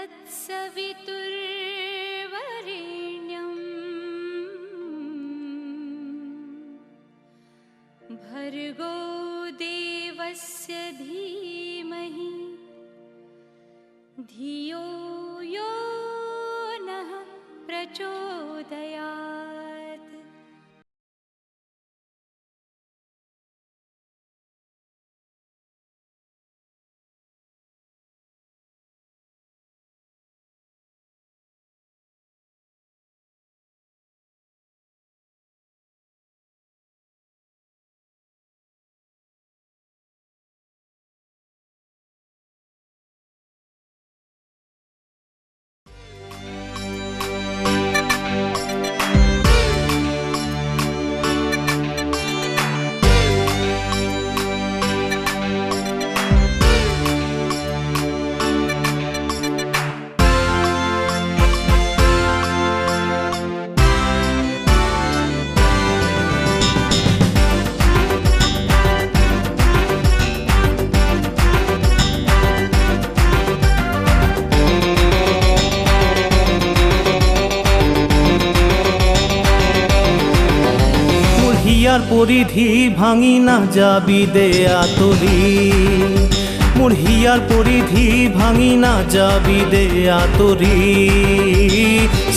तत्सवितुर्वरेण्यं भर्गो देवस्य धीमहि धियो यो नः प्रचोदयात्। পরিধি ভাঙি না যাবি দে আতরি মোর হিয়ার পরিধি ভাঙি না যাবি দে আতরি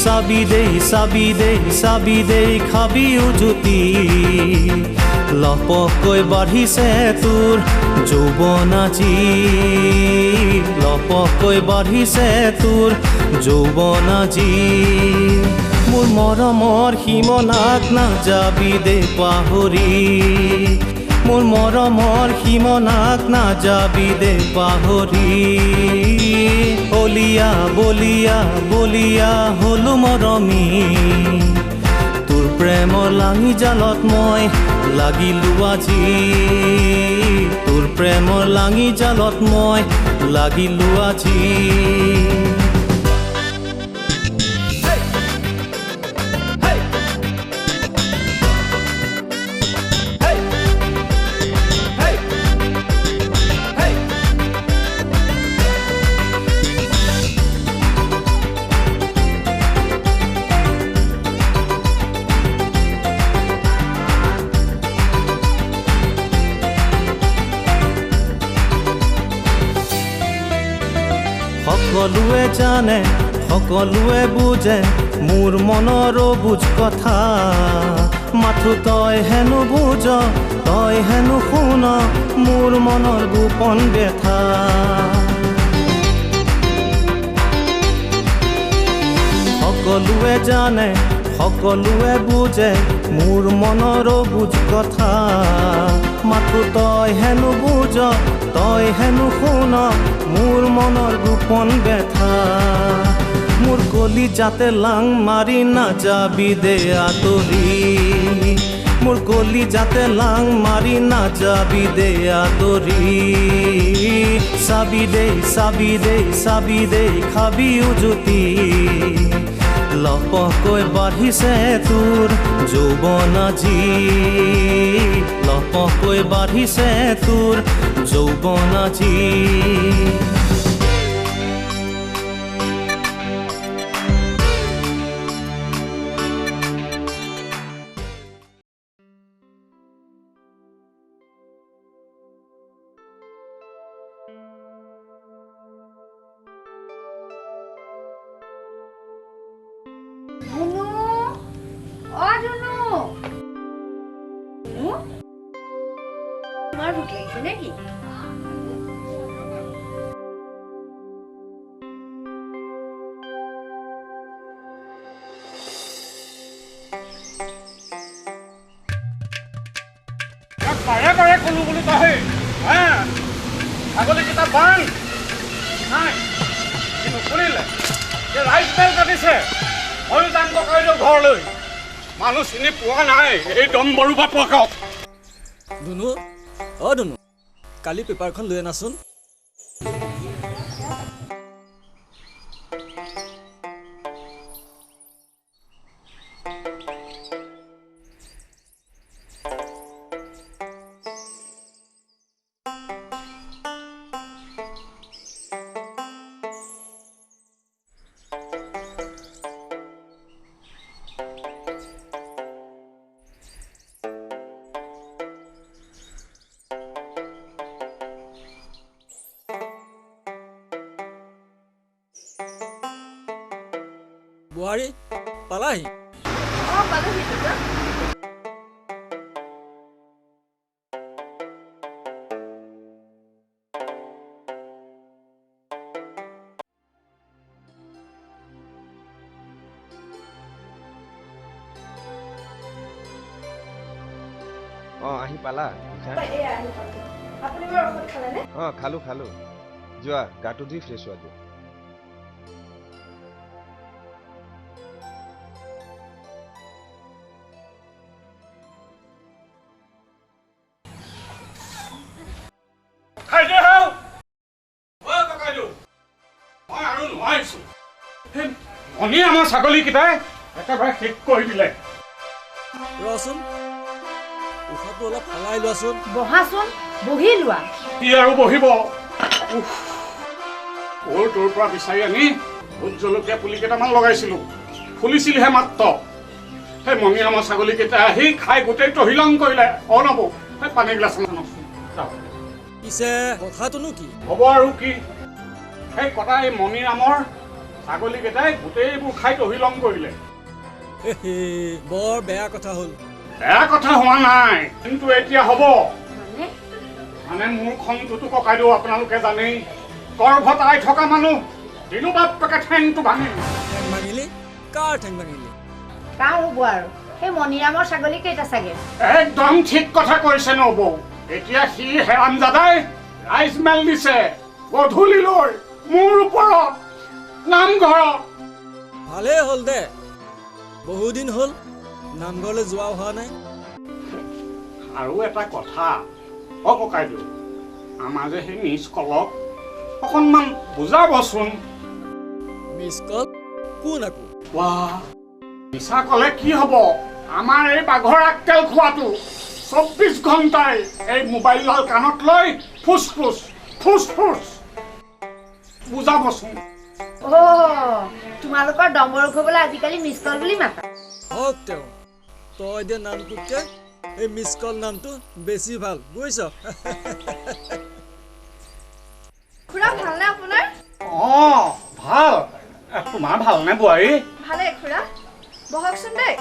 সাবি দে সাবি দে সাবি দে খাবি উজুতি লপকৈ বাঢ়িছে তোৰ যৌৱন আজি লপকৈ বাঢ়িছে তোৰ যৌৱন আজি মোৰ মৰমৰ সীমনাক নাযাবি দে পাহৰি মোৰ মৰমৰ সীমনাক নাযাবি দে পাহৰি বলিয়া বলিয়া বলিয়া হলো মৰমি তোৰ প্ৰেমৰ লাঙি জালত মই লাগিলো আজি তোৰ প্ৰেমৰ লাঙি জালত মই লাগিলো আজি সকলোৱে জানে সকলোৱে বুজে মোৰ মনৰ বুজ কথা মাথো তই হেনো বুজ তই হেনো শুন মোৰ মনৰ গোপন ব্যথা সকলোৱে জানে সকলোৱে বুজে মোৰ মনৰ বুজ কথা মাথো তই হেনো বুজ তই হেনো শুন মোৰ মনৰ গোপন ব্যথা মোৰ কলি যাতে লাং মাৰি নাযাবি দে আতৰি মোৰ কলি যাতে লাং মাৰি নাযাবি দে আতৰি চাবি দে চাবি দে চাবি দে খাবি উজুতি লপকৈ বাঢ়িছে তোৰ যৌৱন আজি লপকৈ বাঢ়িছে তোৰ যৌৱন আজি তোমাৰ ভুক লাগিছে নাকি? বাৰে বাৰে কলো বুলি তই ছাগলী কেইটা বান নাই নুশুনিলে ৰাইজ বেল কাটিছে ময়ো যাম ককাইদেউ ঘৰলৈ মানুহ চিনি পোৱা নাই এই দম বৰুৱা পকাওক দুনু অ দুনু কালি পেপাৰখন লৈ আনাচোন বোৱাৰী পালাহি অঁ পালোহি দুজন আহি পালা এয়া আহি পালোঁ আপুনি বাৰু ঔষধ খালেনে খালো যোৱা গাটো ধুই ফ্ৰেছ হোৱা যোৱা খাই দে হাও ঐ ককাইদেউ মই আৰু নোৱাৰিছোঁ সেই মণি আমাৰ ছাগলীকেইটাই একেবাৰে শেষ কৰি দিলে ৰচোন উশাহটো অলপ সলাই লোৱাচোন বহাচোন বহি লোৱা কি আৰু বহিব তোৰ পৰা বিচাৰি আনি ভোট জলকীয়া পুলি কেইটামান লগাইছিলোঁ ফুলিছিলহে মাত্ৰ সেই মণি আমাৰ ছাগলীকেইটা আহি খাই গোটেই তহিলং কৰিলে নবৌ সেই পানী গিলাচ পিছে কথাটোনো কি হ'ব আৰু কি সেই কটা এই মণিৰামৰ ছাগলীকেইটাই গোটেইবোৰ খাই তহিলং কৰিলে বৰ বেয়া কথা হ'ল বেয়া কথা হোৱা নাই কিন্তু এতিয়া হ'ব মানে মানে মোৰ খংটোতো ককাইদেউ আপোনালোকে জানেই গৰ্ভত আই থকা মানুহ দিনো বাপেকে ঠেংটো ভাঙিল ঠেং ভাঙিলি কাৰ ঠেং ভাঙিলি কাৰ হ'ব আৰু সেই মণিৰামৰ ছাগলী কেইটা চাগে একদম ঠিক কথা কৈছে নবৌ এতিয়া সি হেৰামজাদাই ৰাইজ মেল দিছে গধূলিলৈ মোৰ ওপৰত নামঘৰত ভালেই হ'ল দে বহুদিন হ'ল নামঘৰলৈ যোৱা হোৱা নাই আৰু এটা কথা ককাইদেউ আমাৰ যে সেই মিছ কলক অকণমান বুজাবচোন মিছ কল কোন আকৌ ৱাহ মিছা ক'লে কি হ'ব আমাৰ এই বাঘৰ আগতেল খোৱাটো 24 ঘণ্টাই এই মোবাইলডাল কাণত লৈ ফুচ বুজাবচোন তোমালোকৰ ডম্বৰ উঠাবলৈ আজিকালি মিছ কল বুলি মাতা হওক তেওঁ তই দিয়া নামটোতকে এই মিছ কল নামটো বেছি ভাল বুজিছ খুৰা ভালনে আপোনাৰ ভাল তোমাৰ ভালনে বোৱাৰী ভালে খুৰা বহকচোন দেই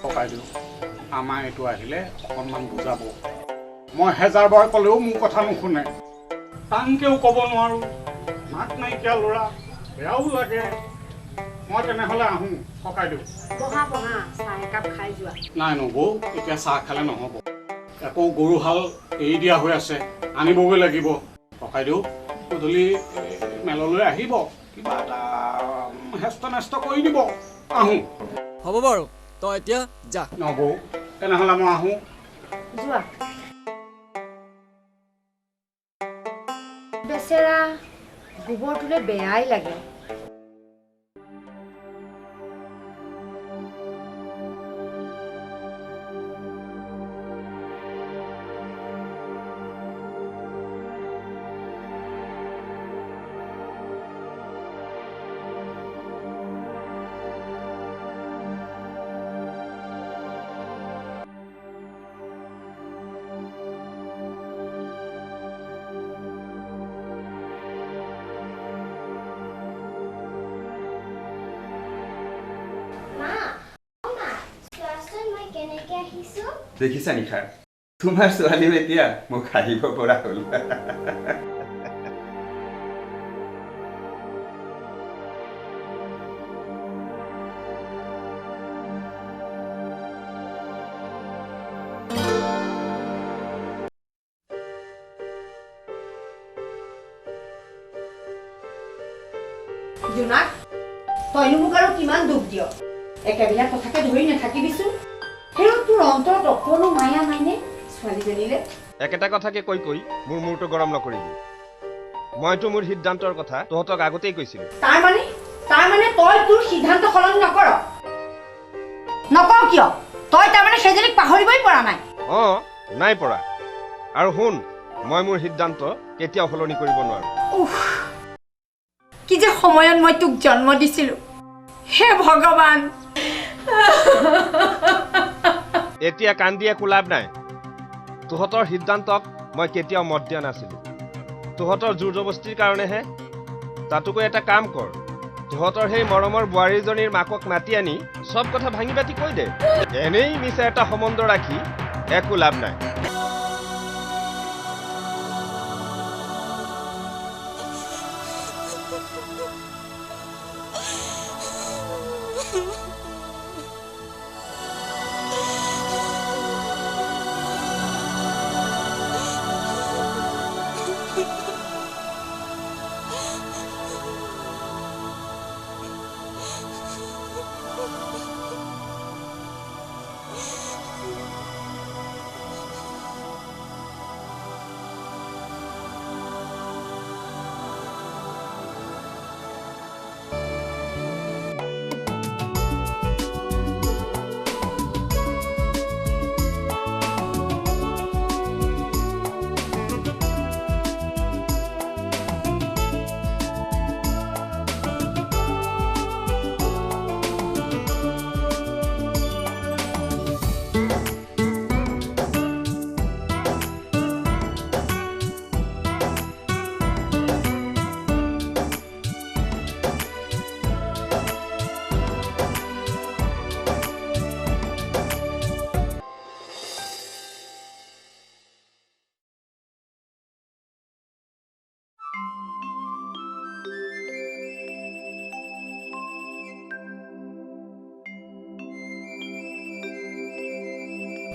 ককাইদেউ আমাৰ এইটো আহিলে অকণমান বুজাব মই হেজাৰবাৰ ক'লেও মোৰ কথা নুশুনে টানকেও ক'ব নোৱাৰোঁ মাত নাইকিয়া ল'ৰা বেয়াও লাগে মই তেনেহ'লে আহোঁ ককাইদেউ বহা চাহ একাপ খাই যোৱা নাই নবৌ এতিয়া চাহ খালে নহ'ব আকৌ গৰুহাল এৰি দিয়া হৈ আছে আনিবগৈ লাগিব ককাইদেউ গধূলি মেললৈ আহিব কিবা এটা হেষ্ট নেষ্ট কৰি দিব আহোঁ হ'ব বাৰু তই এতিয়া যা নবৌ তেনেহ'লে মই আহোঁ যোৱা বেচেৰা গোবৰটোলে বেয়াই লাগে দেখিছা নিশা তোমাৰ ছোৱালীও এতিয়া মোক হাঁহিব পৰা হ'ল জোনাক তইনো মোক আৰু কিমান দুখ দিয় একেবিলাক কথাকে ধৰি নাথাকিবিচোন হেৰ তোৰ অন্তৰত অকণো মায়া নাইনে ছোৱালীজনীলে একেটা কথাকে কৈ মোৰ মূৰটো গৰম নকৰিবি মইতো মোৰ সিদ্ধান্তৰ কথা তহঁতক আগতেই কৈছিলোঁ তাৰমানে তই তোৰ সিদ্ধান্ত সলনি নকৰ কিয় তই তাৰমানে সেইজনীক পাহৰিবই পৰা নাই নাই পৰা আৰু শুন মই মোৰ সিদ্ধান্ত কেতিয়াও সলনি কৰিব নোৱাৰো কি যে সময়ত মই তোক জন্ম দিছিলোঁ হে ভগৱান এতিয়া কান্দিয়ে কোলাব নাই তহঁতৰ সিদ্ধান্তক মই কেতিয়াও মত দিয়া নাছিলোঁ তহঁতৰ জোৰ জবস্তিৰ কাৰণেহে তাতোকৈ এটা কাম কৰ তহঁতৰ সেই মৰমৰ বোৱাৰীজনীৰ মাকক মাতি আনি চব কথা ভাঙি পাতি কৈ দে। এনেই মিছা এটা সম্বন্ধ ৰাখি একো লাভ নাই।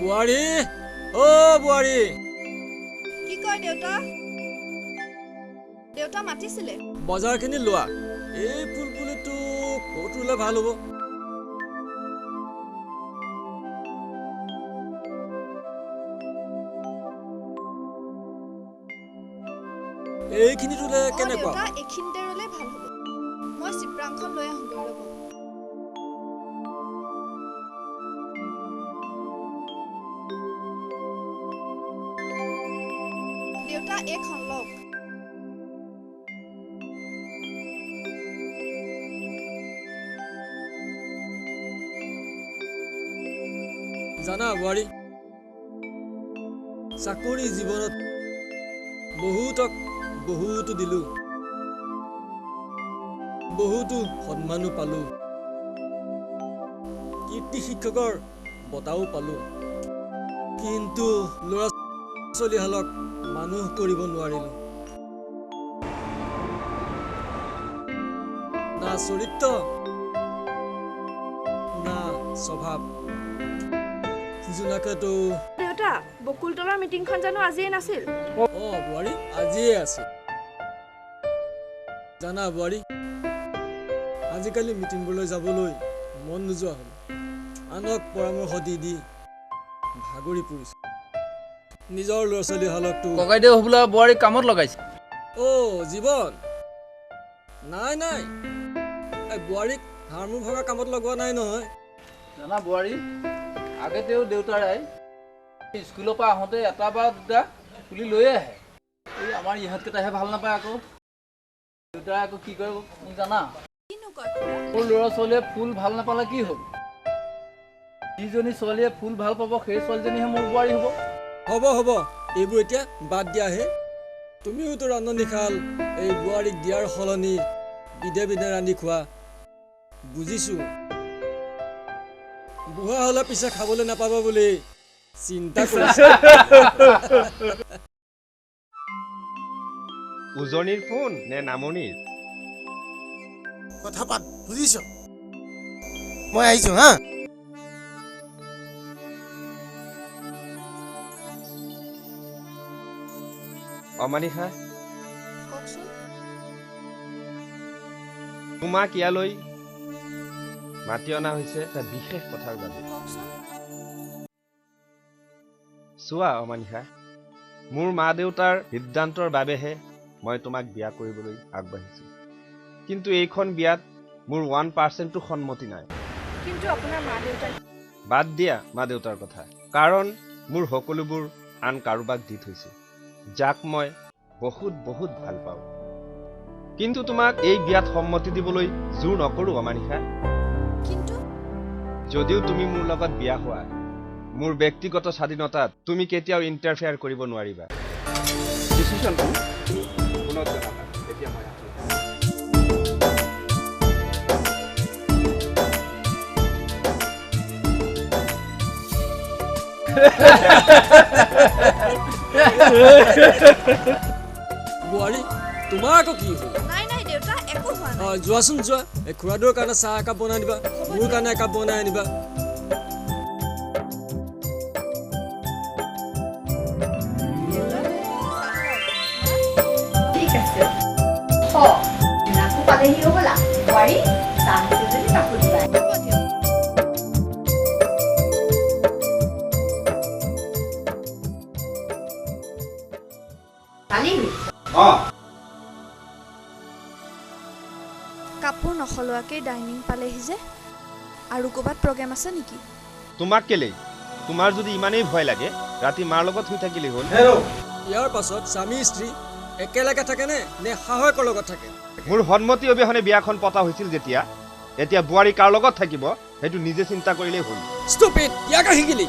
বোৱাৰী, অ বোৱাৰী। কি কয় দেউতা? দেউতা মাতিছিলে। বজাৰখিনি লোৱা। এই ফুলপুলিটো ক'ত ৰুলে ভাল হ'ব? এইখিনি ৰুলে কেনেকুৱা? দেউতা এইখিনিতে ৰুলে ভাল হ'ব। মই চিপৰাংখন লৈ আহোঁগৈ ৰ'ব। দেউতা এইখন লওক। জানা বোৱাৰী, চাকৰি জীৱনত বহুতক বহুতো দিলো, বহুতো সন্মানো পালো, কীৰ্তি শিক্ষকৰ বঁটাও পালো, কিন্তু ল'ৰা ছোৱালীহালক মানুহ কৰিব নোৱাৰিলো। না চৰিত্ৰ না স্বভাৱ। জোনাকেতো দেউতা, বকুলতলাৰ মিটিংখন জানো আজিয়ে নাছিল? বোৱাৰী, আজিয়ে আছে। জানা বোৱাৰী, আজিকালি মিটিংবোৰলৈ যাবলৈ মন নোযোৱা হ'ল। আনক পৰামৰ্শ দি দি ভাগৰি পৰিছে। নিজৰ ল'ৰা ছোৱালীহালকতো ককাইদেউ বোলা বোৱাৰী কামত লগাইছে। জীৱন, নাই নাই, এই বোৱাৰীক হাৰমোন ভগা কামত লগোৱা নাই নহয়। জানা বোৱাৰী, আগতেও দেউতাৰাই স্কুলৰ পৰা আহোঁতে এটা বা দুটা পুলি লৈ আহে। এই আমাৰ ইহঁতকেইটাহে ভাল নাপায় আকৌ। দেউতাই আকৌ কি কৰে মোক জানা? মোৰ ল'ৰা ছোৱালীয়ে ফুল ভাল নাপালে কি হ'ল? যিজনী ছোৱালীয়ে ফুল ভাল পাব সেই ছোৱালীজনীহে মোৰ বোৱাৰী হ'ব। হ'ব হ'ব, এইবোৰ এতিয়া বাদ দিয়াহে। তুমিওতো ৰান্ধনিশাল এই বোৱাৰীক দিয়াৰ সলনি বিধে বিধে ৰান্ধি খোৱা। বুজিছো, বুঢ়া হ'লে পিছে খাবলৈ নাপাব বুলি চিন্তা কৰিছে। উজনিৰ ফোন নে নামনিৰ? কথা পাত, বুজিছ? মই আহিছো হা। অমানিশা, কওকচোন। তোমাক ইয়ালৈ মাতি অনা হৈছে এটা বিশেষ কথাৰ বাবে। কওকচোন। চোৱা অমানিশা, মোৰ মা দেউতাৰ সিদ্ধান্তৰ বাবেহে মই তোমাক বিয়া কৰিবলৈ আগবাঢ়িছো। কিন্তু এইখন বিয়াত মোৰ 1% সন্মতি নাই। কিন্তু আপোনাৰ মা দেউতা? বাদ দিয়া মা দেউতাৰ কথা, কাৰণ মোৰ সকলোবোৰ আন কাৰোবাক দি থৈছো, যাক মই বহুত বহুত ভাল পাওঁ। কিন্তু তোমাক এই বিয়াত সন্মতি দিবলৈ জোৰ নকৰো অমানিশা। কিন্তু যদিও তুমি মোৰ লগত বিয়া হোৱা, মোৰ ব্যক্তিগত স্বাধীনতাত তুমি কেতিয়াও ইণ্টাৰফেয়াৰ কৰিব নোৱাৰিবা। ডিচিশ্যনটো পুনৰ জনাবা। এতিয়া মই আছোঁ। বোৱাৰী তোমাৰ আকৌ কি হ'ল নাই নাই দেউতা একো হোৱা নাই যোৱাচোন যোৱা এই খুৰাটোৰ কাৰণে চাহ একাপ বনাই দিবা মোৰ কাৰণে একাপ বনাই আনিবা ঠিক আছে নাকো পালেহি হ'বলা বোৱাৰী চাহ আছে যদি কাপোৰ দিবা হ'ব দিয়ক পালিহি কাপোৰ নসলোৱাকৈ ডাইনিং পালেহি যে আৰু ক'ৰবাত প্ৰগ্ৰেম আছে নেকি তোমাক কেলেই তোমাৰ যদি ইমানেই ভয় লাগে ৰাতি মাৰ লগত শুই থাকিলেই হ'ল ইয়াৰ পাছত স্বামী স্ত্ৰী একেলগে থাকে নে শাহুৱেকৰ লগত থাকে মোৰ সন্মতি অবিহনে বিয়াখন পতা হৈছিল যেতিয়া এতিয়া বোৱাৰী কাৰ লগত থাকিব সেইটো নিজে চিন্তা কৰিলেই হ'ল ষ্টুপিড ইয়াকে শিকিলি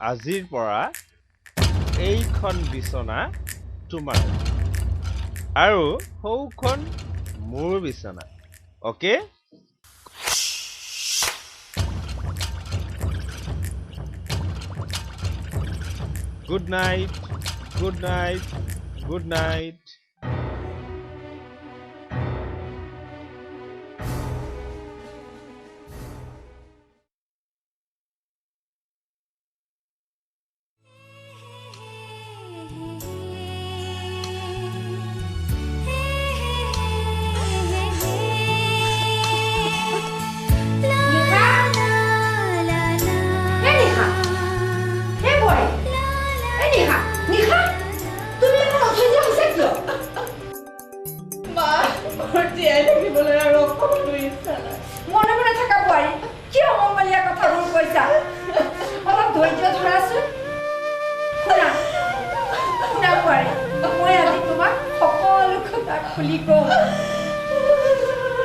আজিৰ পৰা এইখন বিছনা তোমাৰ আৰু সৌখন মোৰ বিছনা okay good night good night good night মনে মনে থাকা বোৱাৰী কিয় অমংগলীয়া কথাবোৰ কৈছা অলপ ধৈৰ্য ধৰাচোন শুনা শুনা বোৱাৰী মই আজি তোমাক সকলো কথা খুলি কওঁ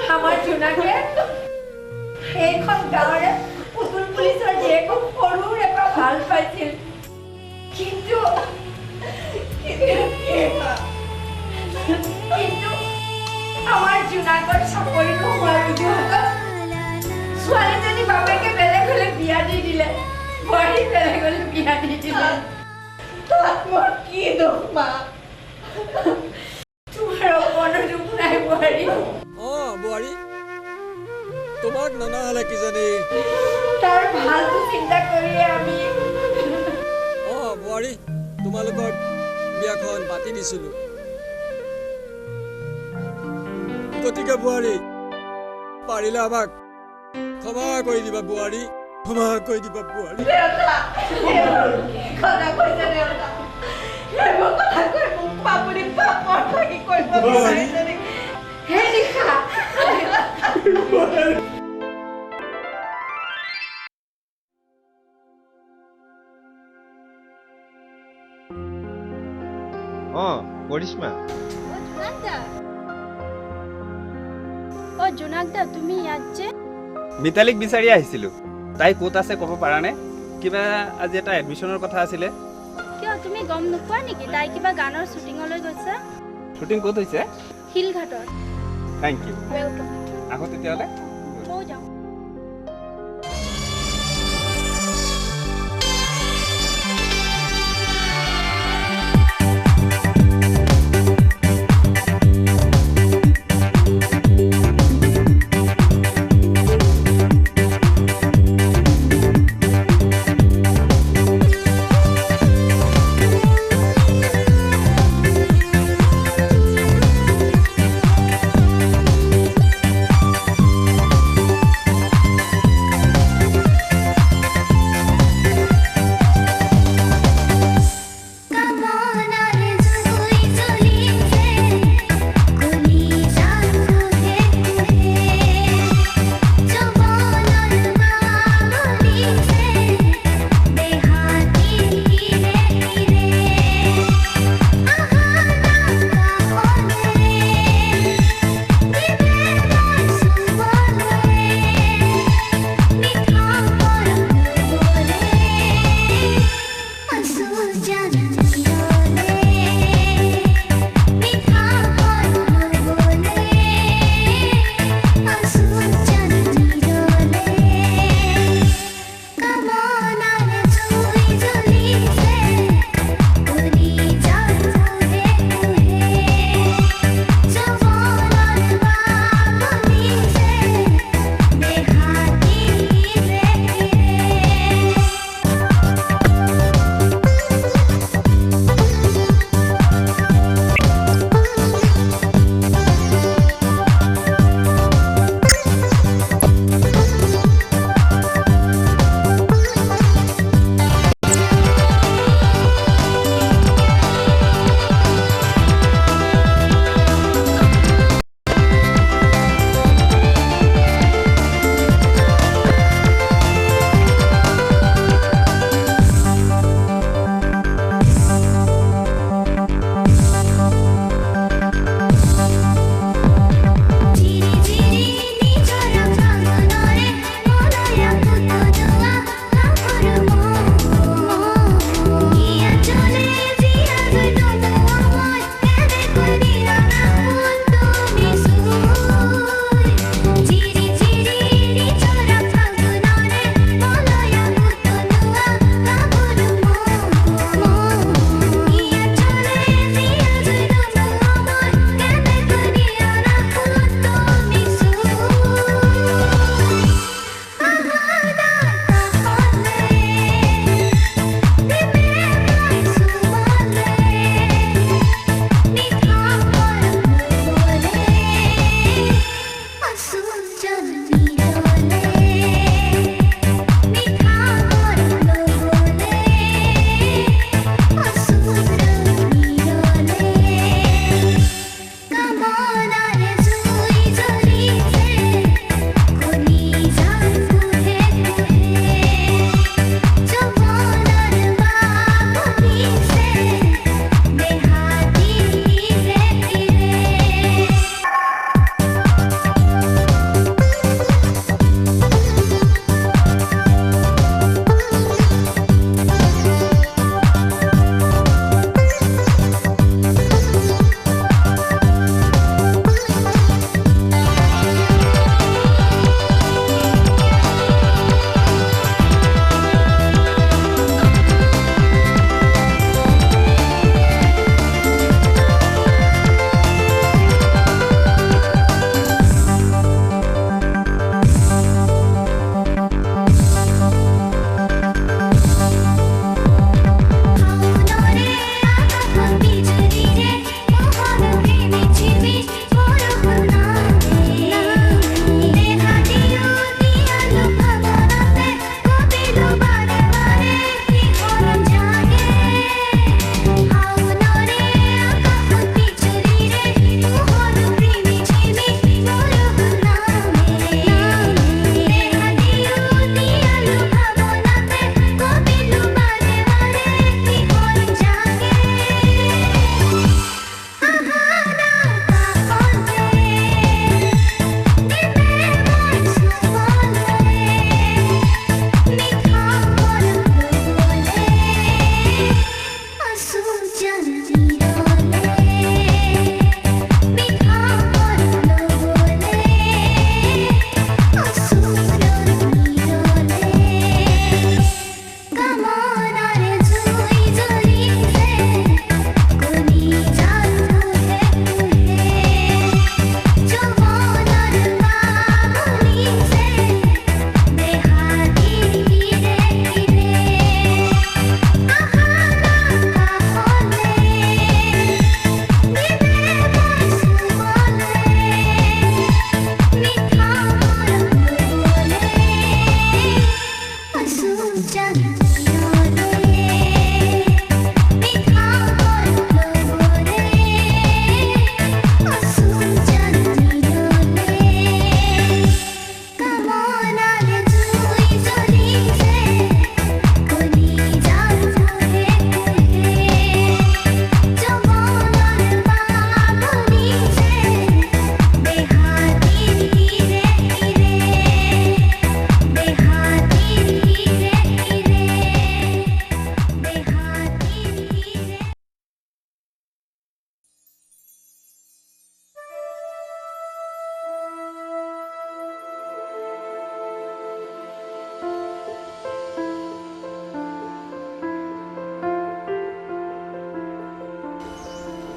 আমাৰ জোনাকে সেইখন গাঁৱৰে পুতুল পুলিচৰ জীয়েকক সৰুৰে পৰা ভাল পাইছিল কিন্তু আমাৰ জোনাকৰ চাকৰি নোহোৱাৰ অজুহাতত ছোৱালীজনী বাপেকে বেলেগ হলে বিয়া দি দিলে বোৱাৰী বেলেগ হলে বিয়া দি দিলে তাত মোৰ কি দুখ মা তোমাৰ অকণো দুখ নাই বোৱাৰী বোৱাৰী তোমাক নানা হলে কিজানি তাৰ ভালটো চিন্তা কৰিয়ে আমি বোৱাৰী তোমালোকৰ বিয়াখন পাতি দিছিলো গতিকে বোৱাৰী পাৰিলে আমাক ক্ষমা কৰি দিবা বোৱাৰী ক্ষমা কৰি দিবা বোৱাৰী অঁ কৰিশ্মা জোনাক দা তুমি ইয়াত যে মিতালীক বিচাৰি আহিছিলোঁ তাই ক'ত আছে ক'ব পাৰানে কিবা আজি এটা এডমিশ্যনৰ কথা আছিলে কিয় তুমি গম নোপোৱা নেকি তাই কিবা গানৰ শ্বুটিঙলৈ গৈছে শ্বুটিং ক'ত হৈছে শিলঘাটত থেংক ইউ ৱেলকাম আহোঁ তেতিয়াহ'লে ময়ো যাওঁ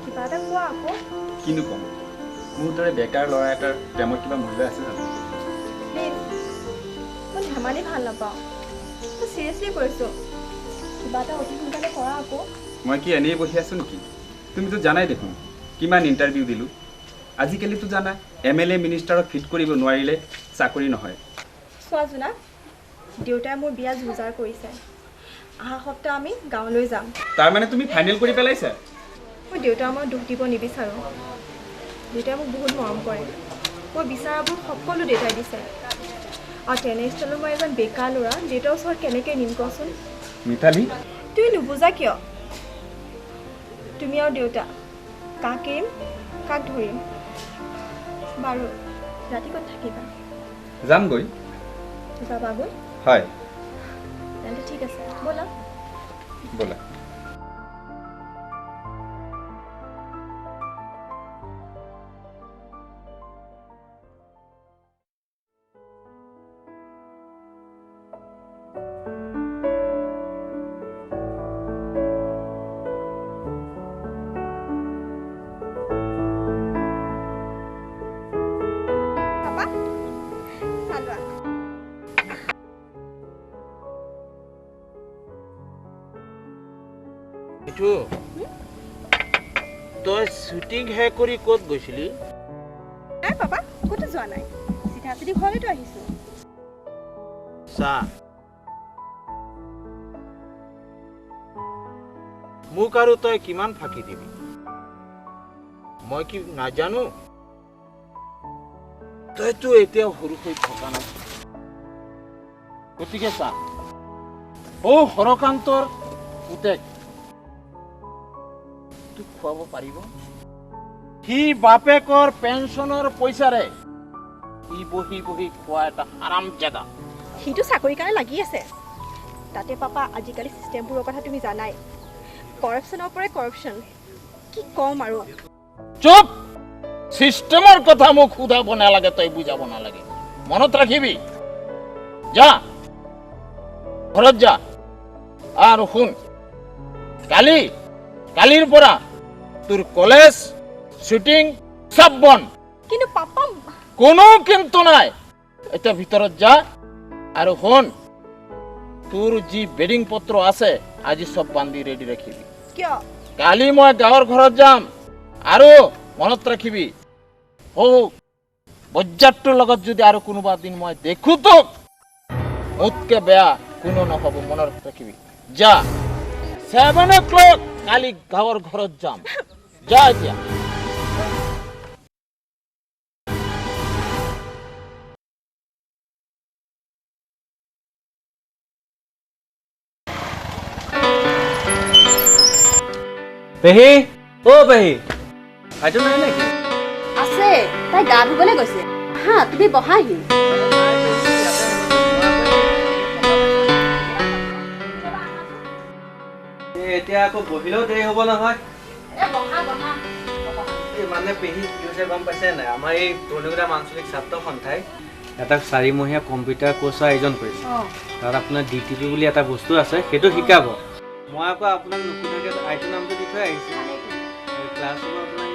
কিবা এটা কোৱা আকৌ কিনো ক'ম মোৰ দৰে বেকাৰ ল'ৰা এটাৰ প্ৰেমত কিবা মূল্য আছে জানো মই ধেমালি ভাল নাপাওঁ মই চিৰিয়াছলি কৈছোঁ কিবা এটা অতি সোনকালে কৰা আকৌ মই কি এনেই বহি আছোঁ নেকি তুমিতো জানাই দেখোন কিমান ইণ্টাৰভিউ দিলোঁ আজিকালিতো জানা MLA মিনিষ্টাৰক ফিট কৰিব নোৱাৰিলে চাকৰি নহয় চোৱা জোনা দেউতাই মোৰ বিয়া যোজাৰ কৰিছে অহা সপ্তাহ আমি গাঁৱলৈ যাম তাৰমানে তুমি ফাইনেল কৰি পেলাইছা মই দেউতাক মই দুখ দিব নিবিচাৰোঁ দেউতাই মোক বহুত মৰম কৰে মই বিচৰাবোৰ সকলো দেউতাই দিছে আৰু তেনেস্থলত মই এজন বেকাৰ ল'ৰা দেউতাৰ ওচৰত কেনেকৈ নিম কোৱাচোন মিতালী তুমি নুবুজা কিয় তুমি আৰু দেউতা কাক এৰিম কাক ধৰিম বাৰু ৰাতি ক'ত থাকিবা যামগৈ যাবাগৈ হয় তেন্তে ঠিক আছে ব'লা ব'লা তই শ্বুটিং শেষ কৰি ক'ত গৈছিলি নাই পাপা ক'তো যোৱা নাই চিধা চিধি ঘৰলৈতো আহিছোঁ চা মোক আৰু তই কিমান ফাঁকি দিবি মই কি নাজানো তইতো এতিয়াও সৰু হৈ থকা নাই গতিকে চা হৰকান্তৰ পুতেক তোক খুৱাব পাৰিব সি বাপেকৰ পেঞ্চনৰ পইচাৰে সি বহি বহি খোৱা এটা আৰাম জেগা সিটো চাকৰিৰ কাৰণে লাগি আছে তাতে পাপা আজিকালি চিষ্টেমবোৰৰ কথা তুমি জানাই কৰাপশ্যনৰ পৰাই কৰাপশ্যন কি ক'ম আৰু চুপ চিষ্টেমৰ কথা মোক সোধাব নালাগে তই বুজাব নালাগে মনত ৰাখিবি যা ঘৰত যা আৰু শুন কালিৰ পৰা তোৰ কলেজ শ্বুটিং সব বন্ধ কিন্তু পাপা কোনো কিন্তু নাই এটা ভিতৰত যা আৰু শুন তোৰ যি বেডিং পত্ৰ আছে আজি সব বান্ধি ৰেডি ৰাখিবি কিয় কালি মই গাঁৱৰ ঘৰত যাম আৰু মনত ৰাখিবি বজ্জাৰটোৰ লগত যদি আৰু কোনোবা দিন মই দেখো তোক মোতকে বেয়া কোনো নহ'ব মনত ৰাখিবি যা 7 o'clock কালি গাঁৱৰ ঘৰত যাম যা এতিয়া পেহী অ পেহী ভাইটো নাই নেকি আছে তাই গা ধুবলৈ গৈছে হা তুমি বহাহি এতিয়া আকৌ বহিলেও দেৰি হ'ব নহয় মানে পেহী কি হৈছে গম পাইছে নাই আমাৰ এই তৰুণীগুটা আঞ্চলিক ছাত্ৰ সন্থাই এটা 4মহীয়া কম্পিউটাৰ কোৰ্চৰ আয়োজন কৰিছে তাত আপোনাৰ DTP বুলি এটা বস্তু আছে সেইটো শিকাব মই আকৌ আপোনাক নতুনকৈ আইটো নামটো দি থৈ আহিছোঁ ক্লাছ হ'ব আপোনাৰ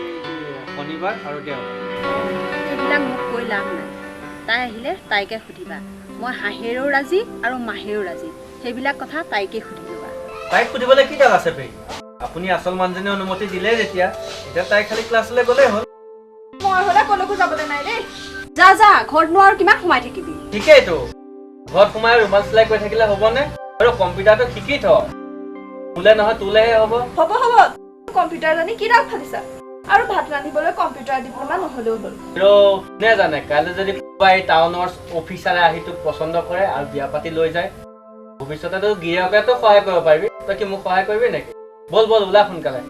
শনিবাৰ আৰু দেওবাৰ এইবিলাক মোক কৈ লাভ নাই তাই আহিলে তাইকে সুধিবা মই হাঁহেৰেও ৰাজি আৰু মাহেৰেও ৰাজি সেইবিলাক কথা তাইকে সুধি ল'বা তাইক সুধিবলৈ কি ডাল আছে পেহী আপুনি আচল মানুহজনী অনুমতি দিলে যেতিয়া এতিয়া তাই খালি ক্লাছলৈ গ'লেই হ'ল মই হ'লে ক'লৈকো যাবলৈ নাই দেই যা ঘৰত নো আৰু কিমান সোমাই থাকিবি ঠিকেইতো ঘৰত সোমাই ৰুমাল চিলাই কৰি থাকিলে হ'বনে আৰু কম্পিউটাৰটো শিকি থ তোলে নহয় তোলেহে হ'ব হ'ব হ'ব কম্পিউটাৰ জানি কি ৰাগ ফালিছা আৰু ভাত ৰান্ধিবলৈ কম্পিউটাৰ ডিপ্ল'মা নহ'লেও হ'ল আৰু কোনে জানে কাইলৈ যদি কোনোবাই টাউনৰ অফিচাৰে আহি তোক পচন্দ কৰে আৰু বিয়া পাতি লৈ যায় ভৱিষ্যতেতো গিৰিয়েকেতো সহায় কৰিব পাৰিবি তই কি মোক সহায় কৰিবি নেকি বল বল ওলা সোনকালে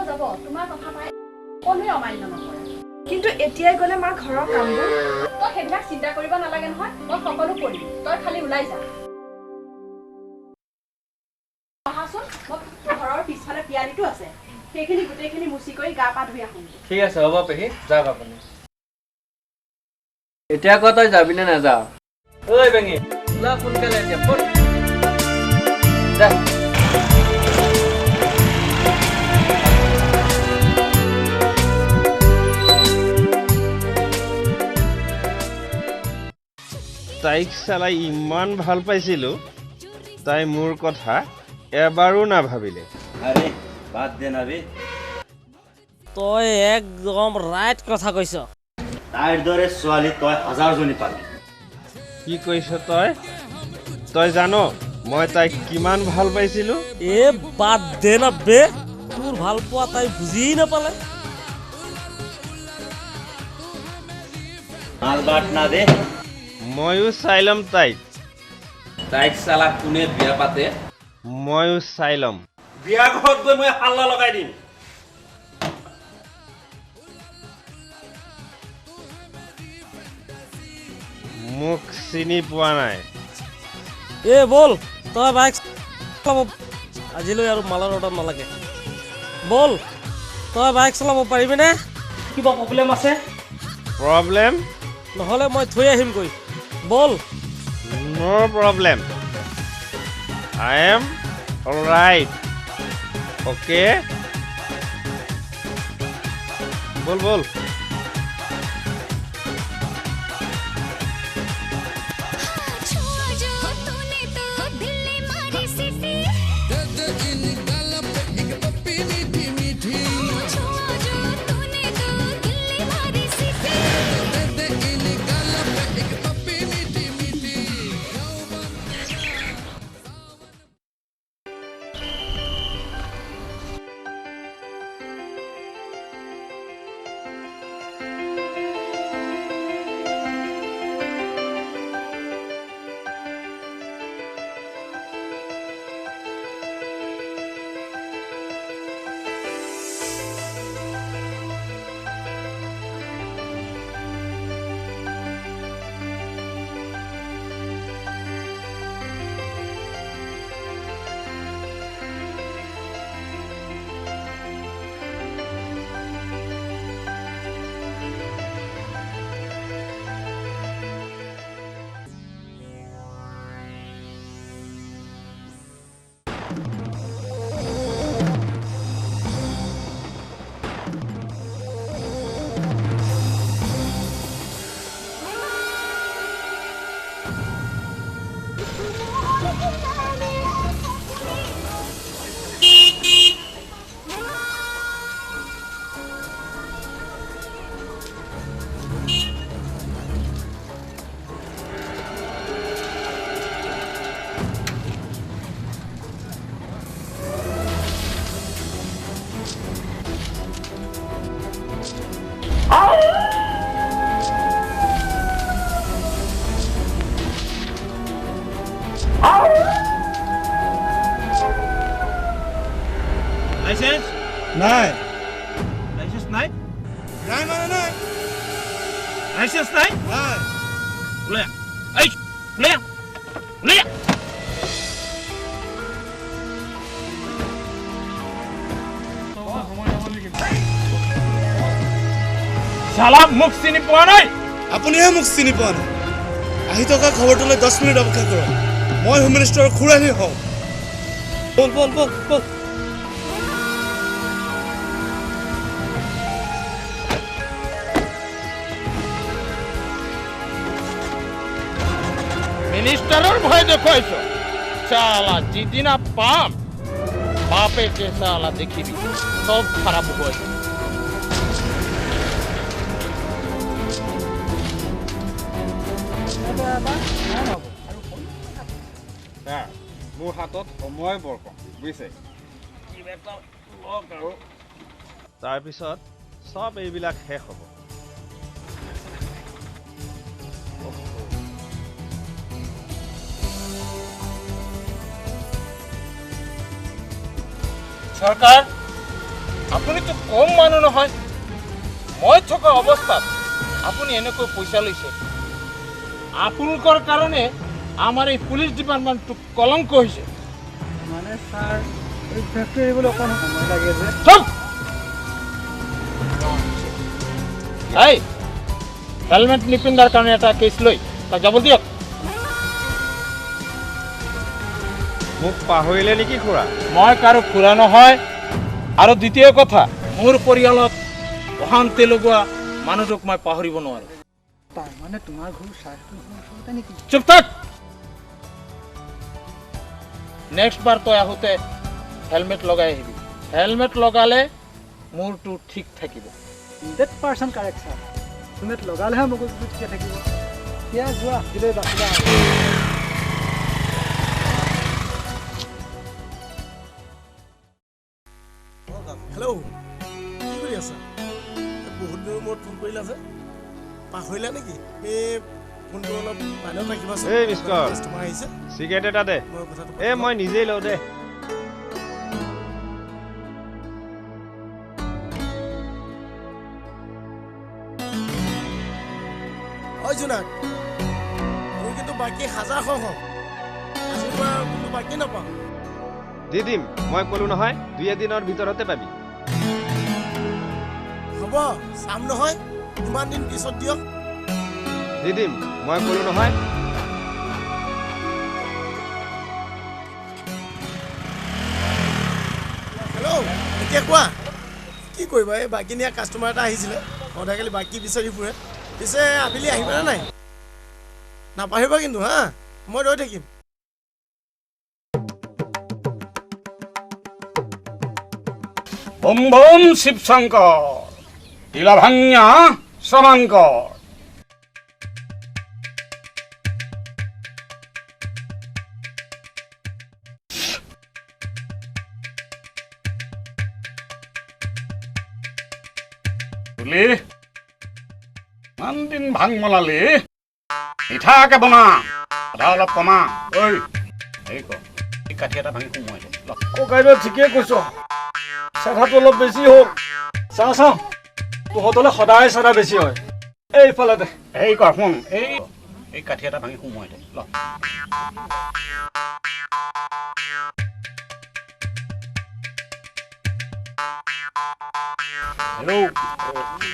যাব তোমাৰ কথা পাই কোনোৱে অমান্য নকৰে কিন্তু এতিয়াই গ'লে মাৰ ঘৰৰ কামবোৰ তই সেইবিলাক চিন্তা কৰিব নালাগে নহয় মই সকলো কৰিম তই খালি ওলাই যা অহাচোন মই ঘৰৰ পিছফালে পিয়ালিটো আছে সেইখিনি গোটেইখিনি মুচি কৰি গা পা ধুই আহোঁ ঠিক আছে হ'ব পেহী যাওক আপুনি এতিয়া আকৌ তই যাবি নে নাযাৱ ঐ বেঙি ওলা সোনকালে এতিয়া ফোন যা তাইক চালাই ইমান ভাল পাইছিলোঁ তাই মোৰ কথা এবাৰো নাভাবিলে আৰে বাদ দে না বে তই একদম ৰাইট কথা কৈছ তাইৰ দৰে ছোৱালী তই 1000 জনী পাবি কি কৈছ তই তই জান মই তাইক কিমান ভাল পাইছিলোঁ এ বাদ দে না বে তোৰ ভাল পোৱা তাই বুজি নাপালে মাল বাট না দে ময়ো চাই ল'ম তাইক তাইক চালা কোনে বিয়া পাতে ময়ো চাই ল'ম বিয়া ঘৰত গৈ মই হাল্লা লগাই দিম মোক চিনি পোৱা নাই এ বল তই বাইক চলাব আজিলৈ আৰু মালৰ অৰ্ডাৰ নালাগে বল তই বাইক চলাব পাৰিবিনে কিবা প্ৰব্লেম আছে প্ৰব্লেম নহ'লে মই থৈ আহিমগৈ বল no problem I am alright okay বল বল লাইসেন্স নাই লাইসেন্স নাই নাই মানে নাই লাইসেন্স নাই নাই ওলে এই ওলে ওলে শালা মুখ চিনি পোৱা নাই আপুনিহে মোক চিনি পোৱা নাই আহি থকা খবৰটোলৈ 10 মিনিট অপেক্ষা কৰক মই হোম মিনিষ্টাৰৰ খুৰাহি হওঁ বল বল বল বল মিনিষ্টাৰৰ ভয় দেখুৱাইছ শালা যিদিনা পাম বাপেকে শালা দেখিবি সব খাৰাপ হয় মোৰ হাতত সময় বৰ কম বুজিছে তাৰপিছত চব এইবিলাক শেষ হ'ব চৰকাৰ আপুনিতো কম মানুহ নহয় মই থকা অৱস্থাত আপুনি এনেকৈ পইচা লৈছে আপোনালোকৰ কাৰণে আমাৰ এই পুলিচ ডিপাৰ্টমেণ্টটো কলংক হৈছে মানে ছাৰ এই ফেক্টৰী আহিবলৈ অকণ সময় লাগে যে চুপ এই হেলমেট নিপিন্ধাৰ কাৰণে এটা কেছ লৈ তাক যাব দিয়ক মোক পাহৰিলে নেকি খুৰা মই কাৰো খুৰা নহয় আৰু দ্বিতীয় কথা মোৰ পৰিয়ালত অশান্তি লগোৱা মানুহটোক মই পাহৰিব নোৱাৰো তাৰ মানে তোমাৰ ঘৰ ওচৰতে নেকি চুপ থাক নেক্সট বাৰ তই আহোঁতে হেলমেট লগাই আহিবি হেলমেট লগালে মূৰটো ঠিক থাকিব 100% কাৰেক্ট ছাৰ হেলমেট লগালেহে মগজুটো ঠিকে থাকিব এতিয়া যোৱা দিলৈ বাচিবা হেল্ল' কি কৰি আছা বহুত দিনৰ মূৰত ফোন কৰিলা যে পাহৰিলা নেকি এই ফোনটো অলপ বাহিৰত ৰাখিবাচোন এই মিষ্টাৰ কাষ্টমাৰ আহিছে চিগাৰেট এটা দে মই কথাটো মই নিজেই লওঁ দে হয় জোনাক মোৰ কিন্তু বাকী হাজাৰ হওক আজিৰ পৰা কিন্তু বাকী নাপাওঁ দি দিম মই ক'লো নহয় 2 দিনৰ ভিতৰতে পাবি হ'ব চাম নহয় ইমান দিন পিছত দিয়ক দি দিম মই ক'লো নহয় হেল্ল' এতিয়া কোৱা কি কৰিবা এই বাকী নিয়া কাষ্টমাৰ এটা আহিছিলে সদায়কালি বাকী বিচাৰি ফুৰে পিছে আবেলি আহিবানে নাই নাপাহৰিবা কিন্তু হা মই ৰৈ থাকিম বম বম শিৱ শংকৰ তিলাভাঙা সমাংকৰ তুলি ইমান দিন ভাং বনালি মিঠাকে বনা আধা অলপ কমা ঐ হেৰি কৰ এই কাঠি এটা ভাঙি সোমোৱাই দে ককাইদেউ ঠিকেই কৈছ চেধাটো অলপ বেছি হ'ল চাওঁ চাওঁ তহঁতলৈ সদায় চেধা বেছি হয় এইফালে দে হেৰি কৰ শুন এই কাঠি এটা ভাঙি সোমোৱাই দে ল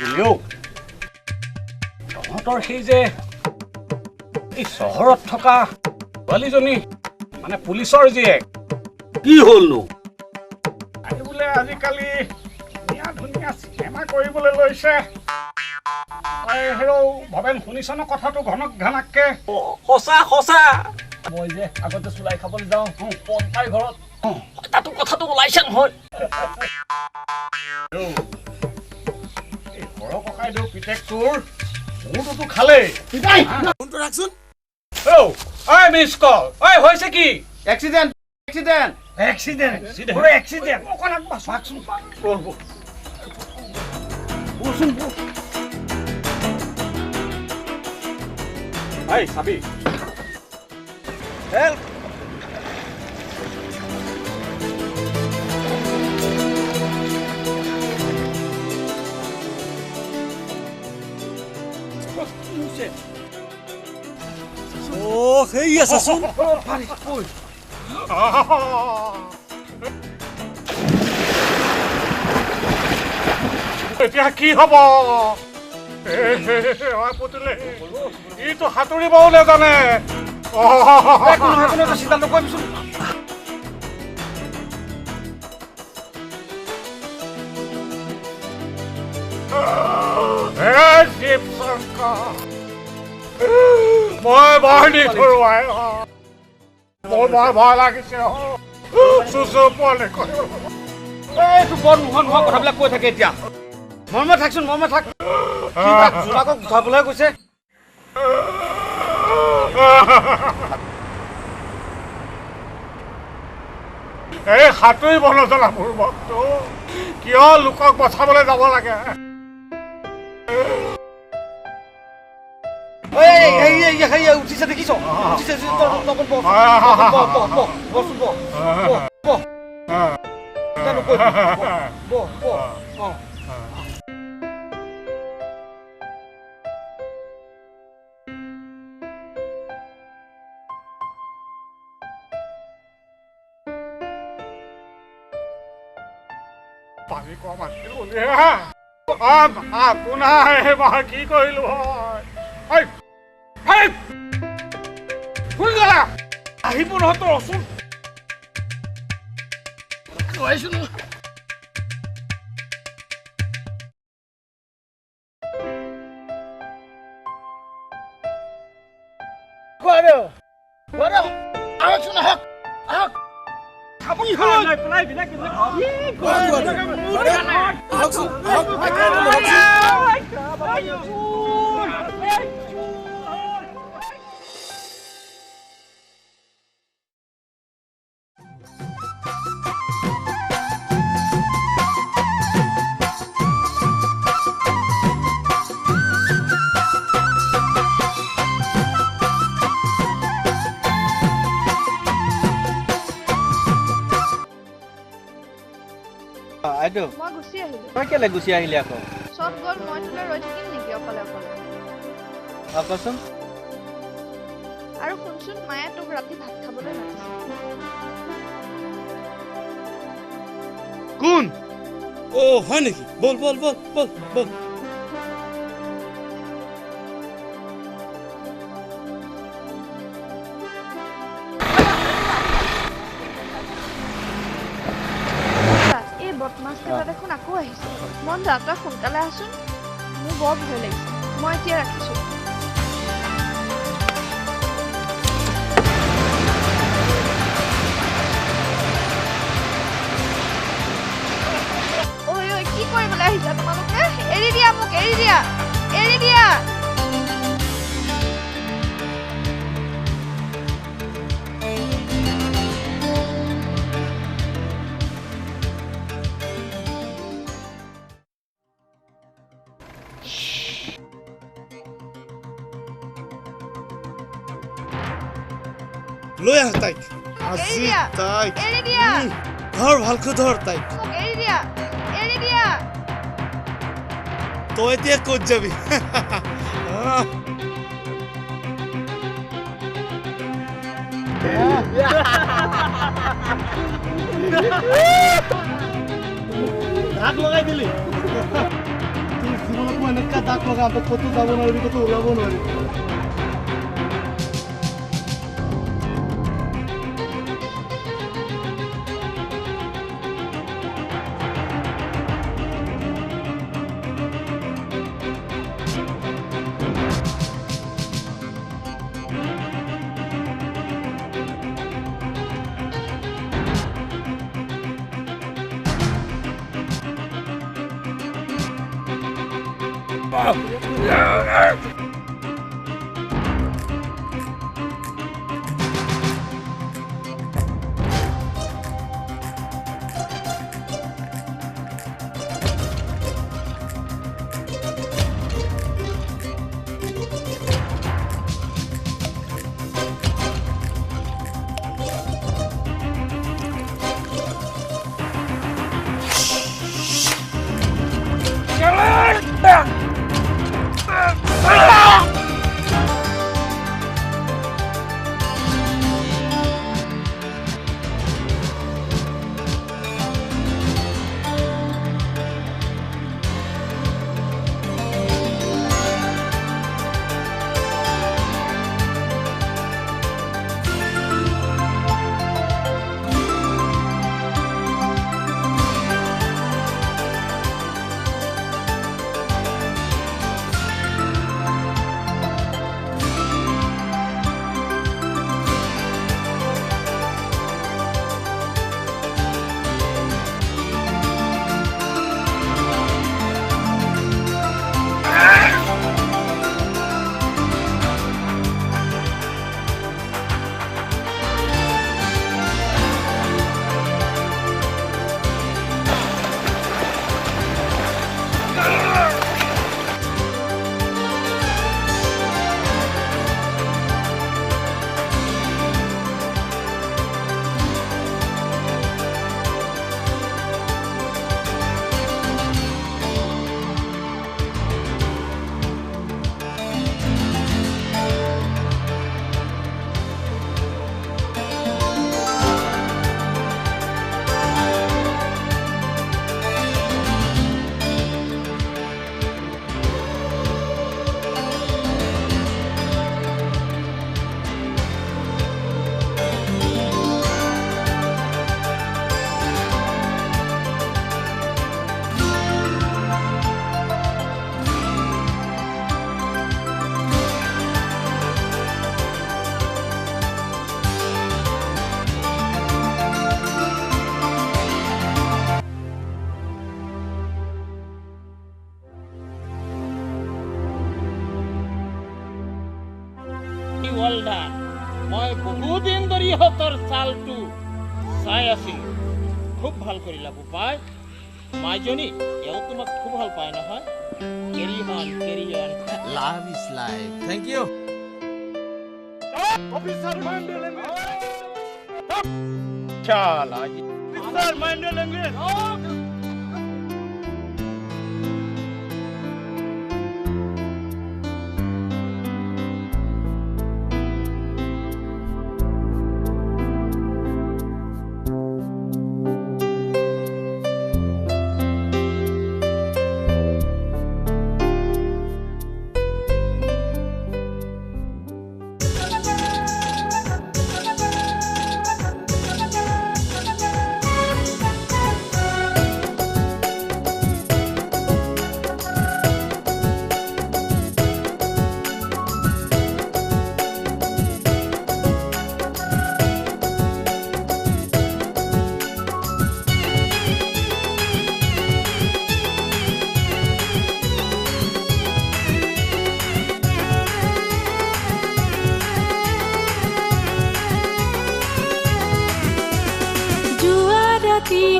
হেল্ল' তহঁতৰ সেই যে এই চহৰত থকা ছোৱালীজনী মানে পুলিচৰ জীয়েক কি হ'লনো বোলে আজিকালি ধুনীয়া ধুনীয়া চিনেমা কৰিবলৈ লৈছে হেৰৌ ভৱেন শুনিছ ন কথাটো ঘনক ঘনাককে সঁচা সঁচা মই যে আগতে চুলাই খাবলৈ যাওঁ পন্থাই ঘৰত তাতো কথাটো ওলাইছে নহয় এই ঘৰৰ ককাইদেউ পিতেক তোৰ মোৰটোতো খালেই ফোনটো ৰাখচোন ঐ মিছ কল ঐ হৈছে কি এক্সিডেণ্ট এক্সিডেণ্ট এক্সিডেণ্ট এক্সিডেণ্ট অকণ আগবাচোন এই চাবি হেল্প সেই আছাচোন এতিয়া কি হব পুতুলে ইটো সাঁতুৰিবও নাজানে চিন্তা নকৰিবিচোন শিৱ শংকৰ মই বৰ নিথৰুৱাই মোৰ বৰ ভয় লাগিছে চুচু পোৱালি এইটো বৰ নোহোৱা নোহোৱা কথাবিলাক কৈ থাকে এতিয়া মৰমে থাকচোন মৰমে থাক জোনাকক উঠাবলৈ কৈছে এই সাঁতুৰিব নজনা মোৰ ভক্তটো কিয় লোকক বচাবলৈ যাব লাগে? উঠিছে দেখিছ? পানী কম আছিল বুলি আপোনাৰ এইবাৰ কি কৰিলো হয়? শুই গলা আহিব নহয় তোৰ ৰচোন নোৱাৰিছো নহয়। আইদেউ মই গুচি আহিলো। তই কেলে গুচি আহিলি আকৌ? চব গ'ল, মই তোলে ৰৈ থাকিম নেকি অকলে অকলে? কচোন। আৰু শুনচোন, মায়ে তোক ৰাতি ভাত খাবলৈ মাতিছে। কোন? অ' হয় নেকি? বল বল বল বল বল। দেখোন আকৌ আহিছে। মন যা, তই সোনকালে আছোন, মোৰ বৰ ভয় লাগিছে। মই এতিয়া ৰাখিছো। ঐ কি কৰিবলৈ আহিছা তোমালোকে? এৰি দিয়া মোক, এৰি দিয়া, এৰি দিয়া। লৈ আহ তাইক। আজি তাইক ধৰ, ভালকৈ ধৰ তাইক। তই এতিয়া ক'ত যাবি? দাগ লগাই দিলি। তোৰ জীৱনত মই এনেকুৱা দাগ লগাম, তই ক'তো যাব নোৱাৰিবি, ক'তো ওলাব নোৱাৰিবি। Ah! সুন্দৰীহঁতৰ ছালটো চাই আছিল খুব ভাল কৰিলা বোপাই মাইজনী এওঁ তোমাক খুব ভাল পায় নহয় carry on love is life thank you officer mind language চালা অফিসার মাইন্ড ল্যাঙ্গুয়েজ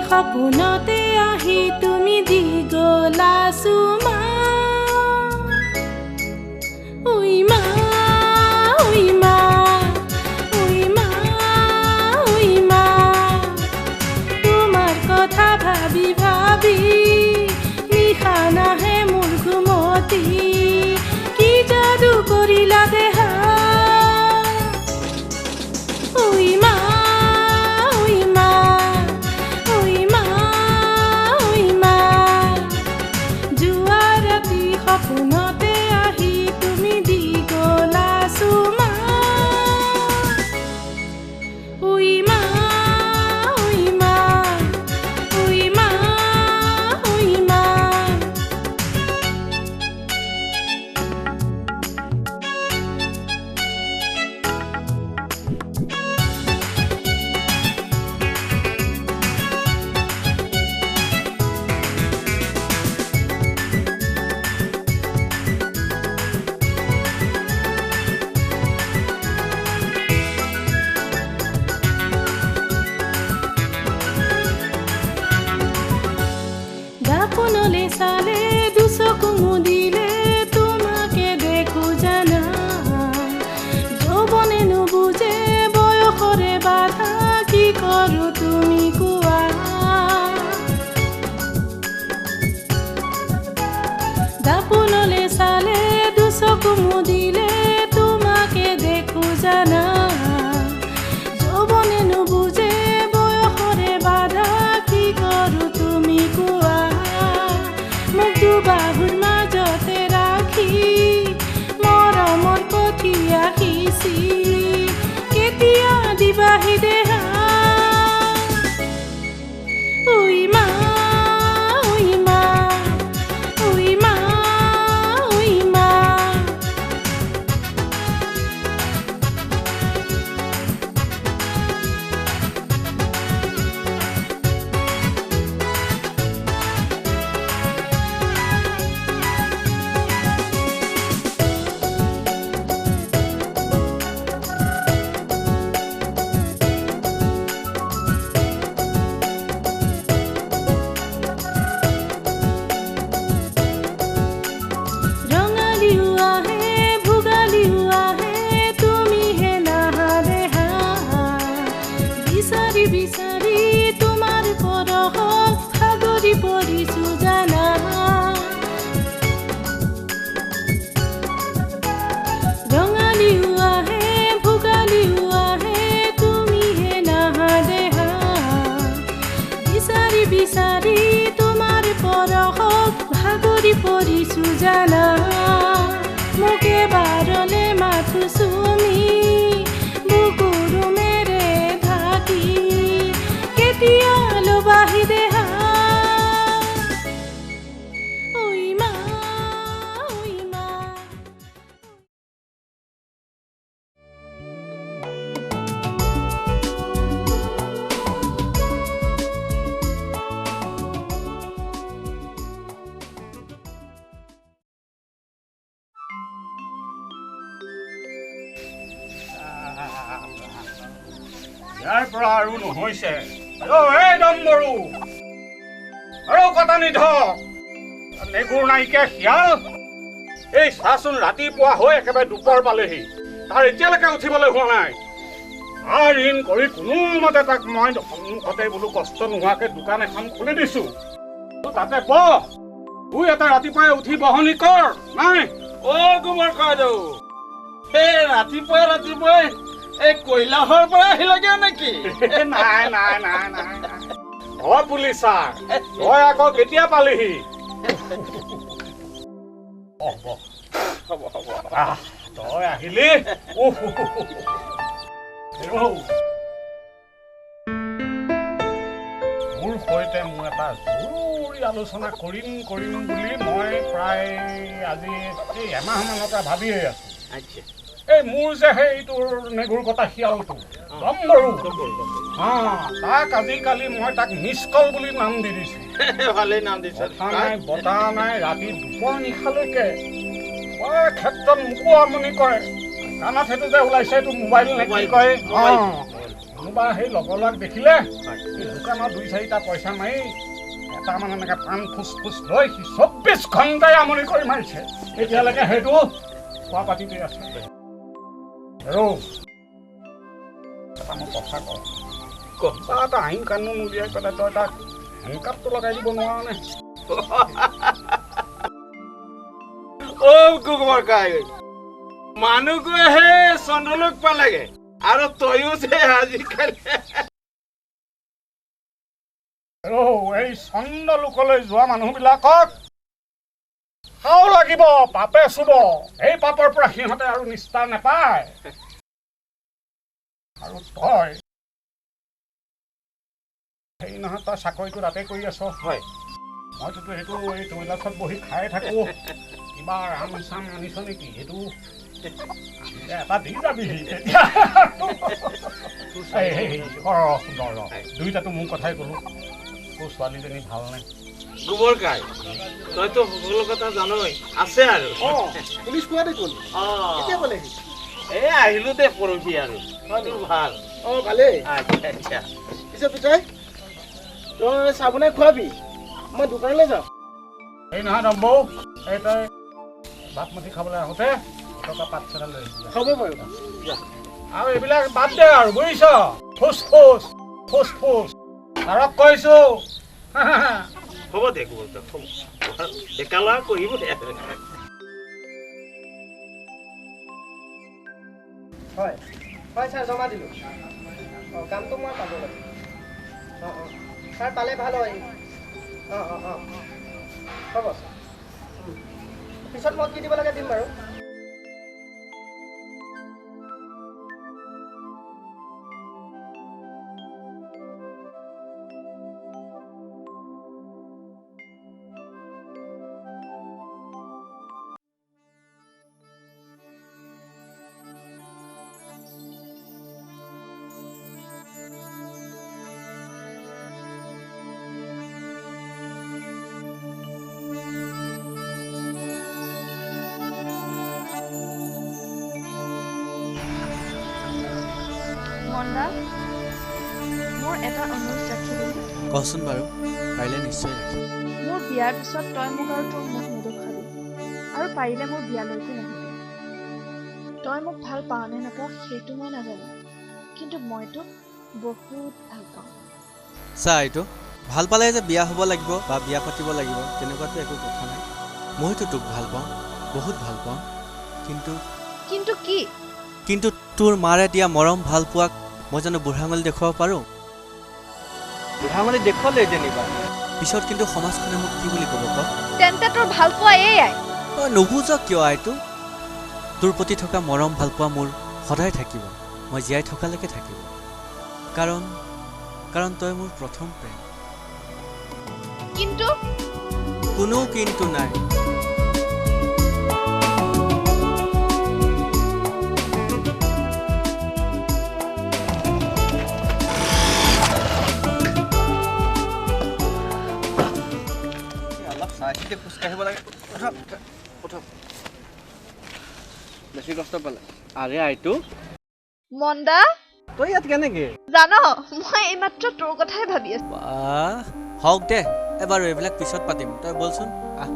সপোনতে আহি তুমি দি গলা চুমা উই মা উই মা উই মা উই মা তোমাৰ কথা ভাবি ভাবি নিশা নাহে মোৰ ঘুমতি কি যাদু কৰিলা দেহা উই মা সপোনতে আহি তুমি দি গলা চুমা উই মা উই মা উই মা উই মা দাপনলে চালে দুচকু মুদিলে তোমাকে দেখো জানা যৌৱনে নুবুজে বয়সৰে বাধা কি কৰো তুমি কোৱা দাপনলে চালে দুচকু মুদিলে তোমাকে দেখো জানা যৌৱনে নুবুজে বয়সৰে বাধা কি কৰো তুমি কোৱা বাহুৰ মাজতে ৰাখি মৰমৰ পঠি আহিছি কেতিয়া দিবাহি দেহা উই মা উই মা উই মা উই মা বিচাৰি তোমাৰ পৰহত সাগৰি পৰিছো জানা ৰঙালীও আহে ভোগালীও আহে তুমিহে নাহা দেহা বিচাৰি বিচাৰি তোমাৰ পৰহত সাগৰি পৰিছো জানা মোক এবাৰলে মাথো চুমি বুকুৰু মেৰে ঢাকি কেতিয়া লবাহি দেহা উই মা উই মা ইয়াৰ পৰা আৰু নহৈছে এই ডম্বৰু আৰু কথা নিধক নেগুৰ নাইকিয়া শিয়াল এই চাচোন ৰাতিপুৱা হৈ একেবাৰে দুপৰ পালেহি তাৰ এতিয়ালৈকে উঠিবলৈ হোৱা নাই আৰু ঋণ কৰি কোনোমতে তাক মই সন্মুখতে বোলো কষ্ট নোহোৱাকৈ দোকান এখন খুলি দিছো তাতে তুই এটা ৰাতিপুৱাই উঠি বহনি কৰ নাই গোবৰ কাইদেউ সেই ৰাতিপুৱাই এই কৈলাশৰ পৰা আহিলেগে নেকি নাই নাই নাই নাই অ পুলিচাৰ তই আকৌ কেতিয়া পালিহি তই আহিলি মোৰ সৈতে মোৰ এটা জৰুৰী আলোচনা কৰিম বুলি মই প্ৰায় আজি এই এমাহমানৰ পৰা ভাবিয়ে আছো এই মোৰ যে সেইটোৰ নেগুৰ কটা শিয়ালটো ডম্বৰু তাক আজিকালি মই তাক মিছকল বুলি নাম দি দিছো ভালেই নাম দিছে নাই বতাহ নাই ৰাতি দুপৰ নিশালৈকে বৰ ক্ষেত্ৰত মোকো আমনি কৰে কাণত সেইটো যে ওলাইছে এইটো মোবাইল নেকি কয় কোনোবা সেই লগৰ দেখিলে দোকানত 2-4টা পইচা মাৰি এটা মানে এনেকে পাণ ফুচ লৈ সি 24 ঘণ্টাই আমনি কৰি মাৰিছে এতিয়ালৈকে সেইটো খোৱা পাতিতে আছে আৰু এটা মই কথা কথা এটা আইন কানুন উলিয়াই পেলাই তই তাক হেণ্ডকাপটো লগাই দিব নোৱাৰ নে গোবৰ কাইদেউ মানুহবোৰে চন্দ্ৰলোক পালেগে আৰু তয়ো যে আজিকালি এই চন্দ্ৰলোকলৈ যোৱা মানুহবিলাকক খাও লাগিব পাপে চুব এই পাপৰ পৰা সিহঁতে আৰু নিস্তাৰ নাপায় আৰু তই সেই নহয় তই চাকৰিটো তাতে কৰি আছ হয় মইতো সেইটো এই টয়লেটত বহি খাই থাকো কিবা ৰাম চাম আনিছ নেকি সেইটো এটা দি যাবিহি তেতিয়া দুইটাতো মোৰ কথাই ক'লো তোৰ ছোৱালীজনী ভাল নাই গোবৰ কাই তইতো সকলো কথা জানই আছে আৰু পুলিচ কোৱাতে কোন কেতিয়া ক'লেহি এই আহিলো দে পৰহি আৰু ভাল ভালেই আচ্ছা পিছে পিতাই তই চাবোনে খোৱাবি মই দোকানলৈ যাওঁ এই নহয় ডম্বৌ এই তই ভাত মুঠি খাবলৈ আহোঁতে টকা 5 লৈ হ'ব বাৰু আৰু এইবিলাক বাদ দে আৰু বুজিছ ফুচ তাৰক কৈছো হ'ব দে গোবৰ হ'ব ডেকা ল'ৰা কৰিব দে হয় ছাৰ জমা দিলোঁ কামটো মই পাব লাগে ছাৰ পালে ভাল হয় হ'ব পিছত মই কি দিব লাগে দিম বাৰু মন্দা মোৰ এটা অনুৰোধ ৰাখিবি কচোন বাৰু পাৰিলে নিশ্চয় ৰাখিম মোৰ বিয়াৰ পিছত তই মোক আৰু তোৰ মুখ নেদেখাবি আৰু পাৰিলে মোৰ বিয়ালৈকো নাহিবি তই মোক ভাল পাৱ নে নাপাৱ সেইটো মই নাজানো কিন্তু মই তোক বহুত ভাল পাওঁ চা এইটো ভাল পালে যে বিয়া হ'ব লাগিব বা বিয়া পাতিব লাগিব তেনেকুৱাতো একো কথা নাই মইতো তোক ভাল পাওঁ বহুত ভাল পাওঁ কিন্তু কি কিন্তু তোৰ মাৰে দিয়া মৰম ভাল পোৱাক মই জানো বুঢ়াঙুলি দেখুৱাব পাৰোঁ বুঢ়াঙুলি দেখুৱালে যেনিবা পিছত কিন্তু সমাজখনে মোক কি বুলি ক'ব ক তেন্তে তোৰ ভাল পোৱা এয়াই নুবুজ কিয় আইটো তোৰ প্ৰতি থকা মৰম ভাল পোৱা মোৰ সদায় থাকিব মই জীয়াই থকালৈকে থাকিব কাৰণ তই মোৰ প্ৰথম প্ৰেম কিন্তু কোনো কিন্তু নাই খোজকাঢ়িব লাগে বেছি কষ্ট পালে আৰে আইটো মন্দা তই ইয়াত কেনেকে জান মই এইমাত্ৰ তোৰ কথাই ভাবি আছো হওক দে এবাৰ এইবিলাক পিছত পাতিম তই বলচোন আহ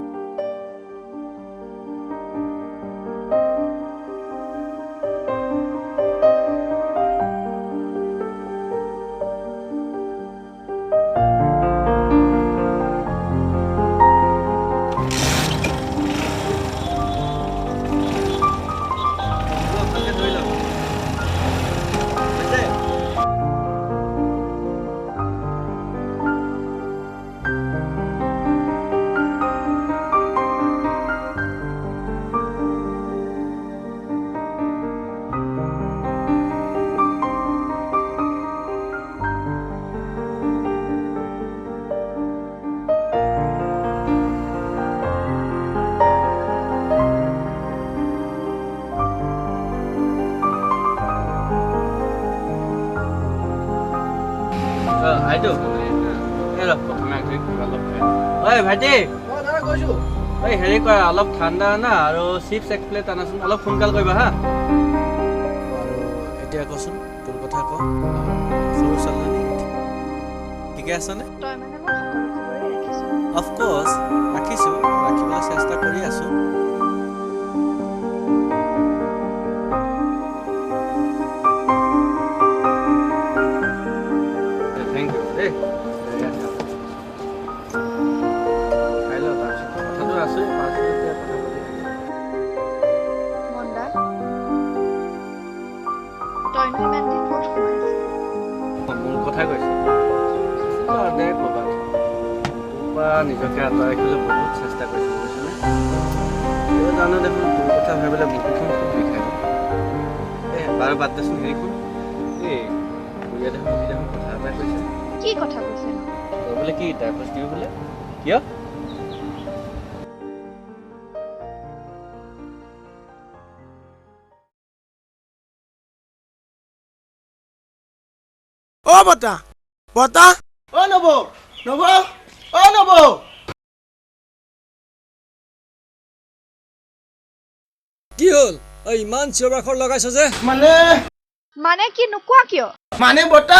আইটো ঐ ভাইটি ঐ হেৰি কৰা অলপ ঠাণ্ডা না আৰু চিপছ এক প্লেট আনাচোন অলপ সোনকাল কৰিবা হা আৰু এতিয়া কচোন তোৰ কথা ক সৰু ছোৱালী ঠিকে আছনে তই মানে মই সকলো খবৰে ৰাখিছো অফক'ৰ্ছ ৰাখিছোঁ ৰাখিবলৈ চেষ্টা কৰি আছোঁ থেংক ইউ দেই খাই লওঁ তাৰপিছত কথাটো আছে এতিয়া কথা পাতি মন্দা তইনো ইমান দিন ক'ত সোমাইছিলি মোৰ কথাই কৈছে দে ক'ৰবাত তোৰ পৰা নিজকে আঁতৰাই ৰাখিবলৈ বহুত চেষ্টা কৰিছোঁ বুজিছনে এইবাৰ জানো দেখোন তোৰ কথা ভাবিলে বুকুখন খুব বিষাই বাৰু বাদ দেচোন হেৰি শুন এই খুৰীয়ে দেখোন কথা এটা কৈছে কি কথা কৈছে ন তই বোলে কি ডাইভৰ্চ দিবি বোলে কিয় অ বতা বতা অ নব নব অ নব কি হ'ল ঐ ইমান চিঞৰ বাখৰ লগাইছ যে মানে কি নোকোৱা কিয় মানে বতা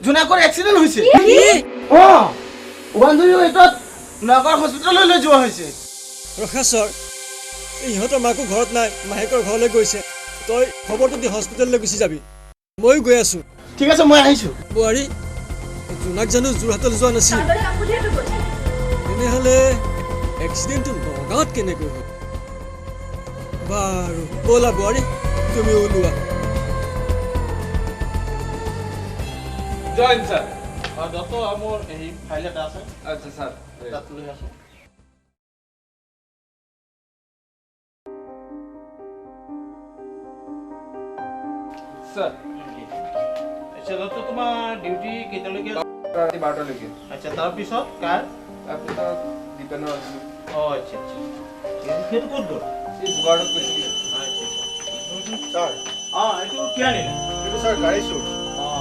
জোনাকৰ এক্সিডেণ্ট হৈছে অ ওৱানজনী এটাত নগৰ হস্পিটেললৈ লৈ যোৱা হৈছে ৰখাশ্বৰ ইহঁতৰ মাকো ঘৰত নাই মাহেকৰ ঘৰলৈ গৈছে তই খবৰটো দি হস্পিটেললৈ গুচি যাবি ময়ো গৈ আছো ঠিক আছে মই আহিছো বোৱাৰী জোনাক জানো যোৰহাটলৈ যোৱা নাছিল তেনেহ'লে এক্সিডেণ্টটো নগাঁৱত কেনেকৈ হ'ল বাৰু ব'লা বোৱাৰী তুমি ওলোৱা জয়েন স্যাৰ যত আমাৰ এই ফাইল এটা আছে আচ্ছা স্যাৰ তাত লৈ আছো স্যাৰ আচ্ছা যত তোমাৰ ডিউটি কেতিয়ালৈকে ৰাতি 12টালৈকে আচ্ছা তাৰপিছত কাৰ তাৰপিছত দীপেনৰ আছিল আচ্ছা আচ্ছা সেইটো ক'ত গ'ল এই বুগাৰত গৈছিলে আচ্ছা ছাৰ এইটো কি আনিলে এইটো ছাৰ গাড়ী চুৰ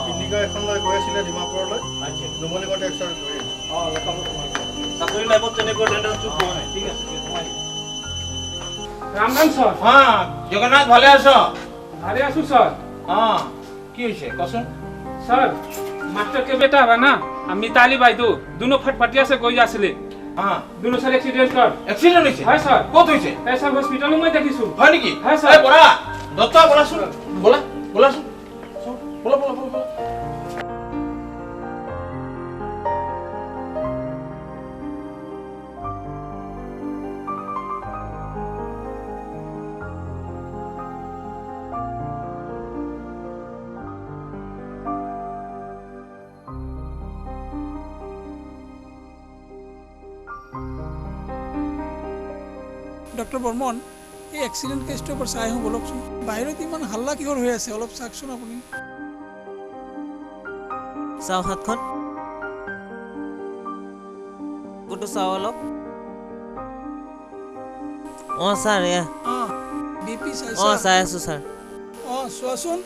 পিকনিকৰ এখন লৈ গৈ আছিলে ডিমাপুৰলৈ আচ্ছা নুমলীগড় এক্সিডেণ্ট কৰি চাকৰি লাইফত তেনেকৈ চুৰ পোৱা নাই ঠিক আছে রাম রাম স্যার জগন্নাথ ভালে আছ ভালে আছো স্যার কি হৈছে কচোন স্যার मास्टर के बेटा है ना मिताली भाई दो दोनों फटफटिया से कोई आसले दोनों सर एक्सीडेंट कर एक्सीडेंट হৈছে है सर ক'ত হৈছে है सर हॉस्पिटल में देखिसु হয় নেকি है सर এই বৰা দত্ত বলাচোন বলাচোন বলা ডক্টৰ বৰ্মন এই এক্সিডেণ্ট কেছটোৰ ওপৰত চাই আহোঁ বলকচোন বাহিৰত ইমান হাল্লা কিহৰ হৈ আছে অলপ চাওকচোন আপুনি চাওঁ হাতখন কোনটো চাওঁ অলপ ছাৰ এয়া বিপি চাই আছোঁ ছাৰ চোৱাচোন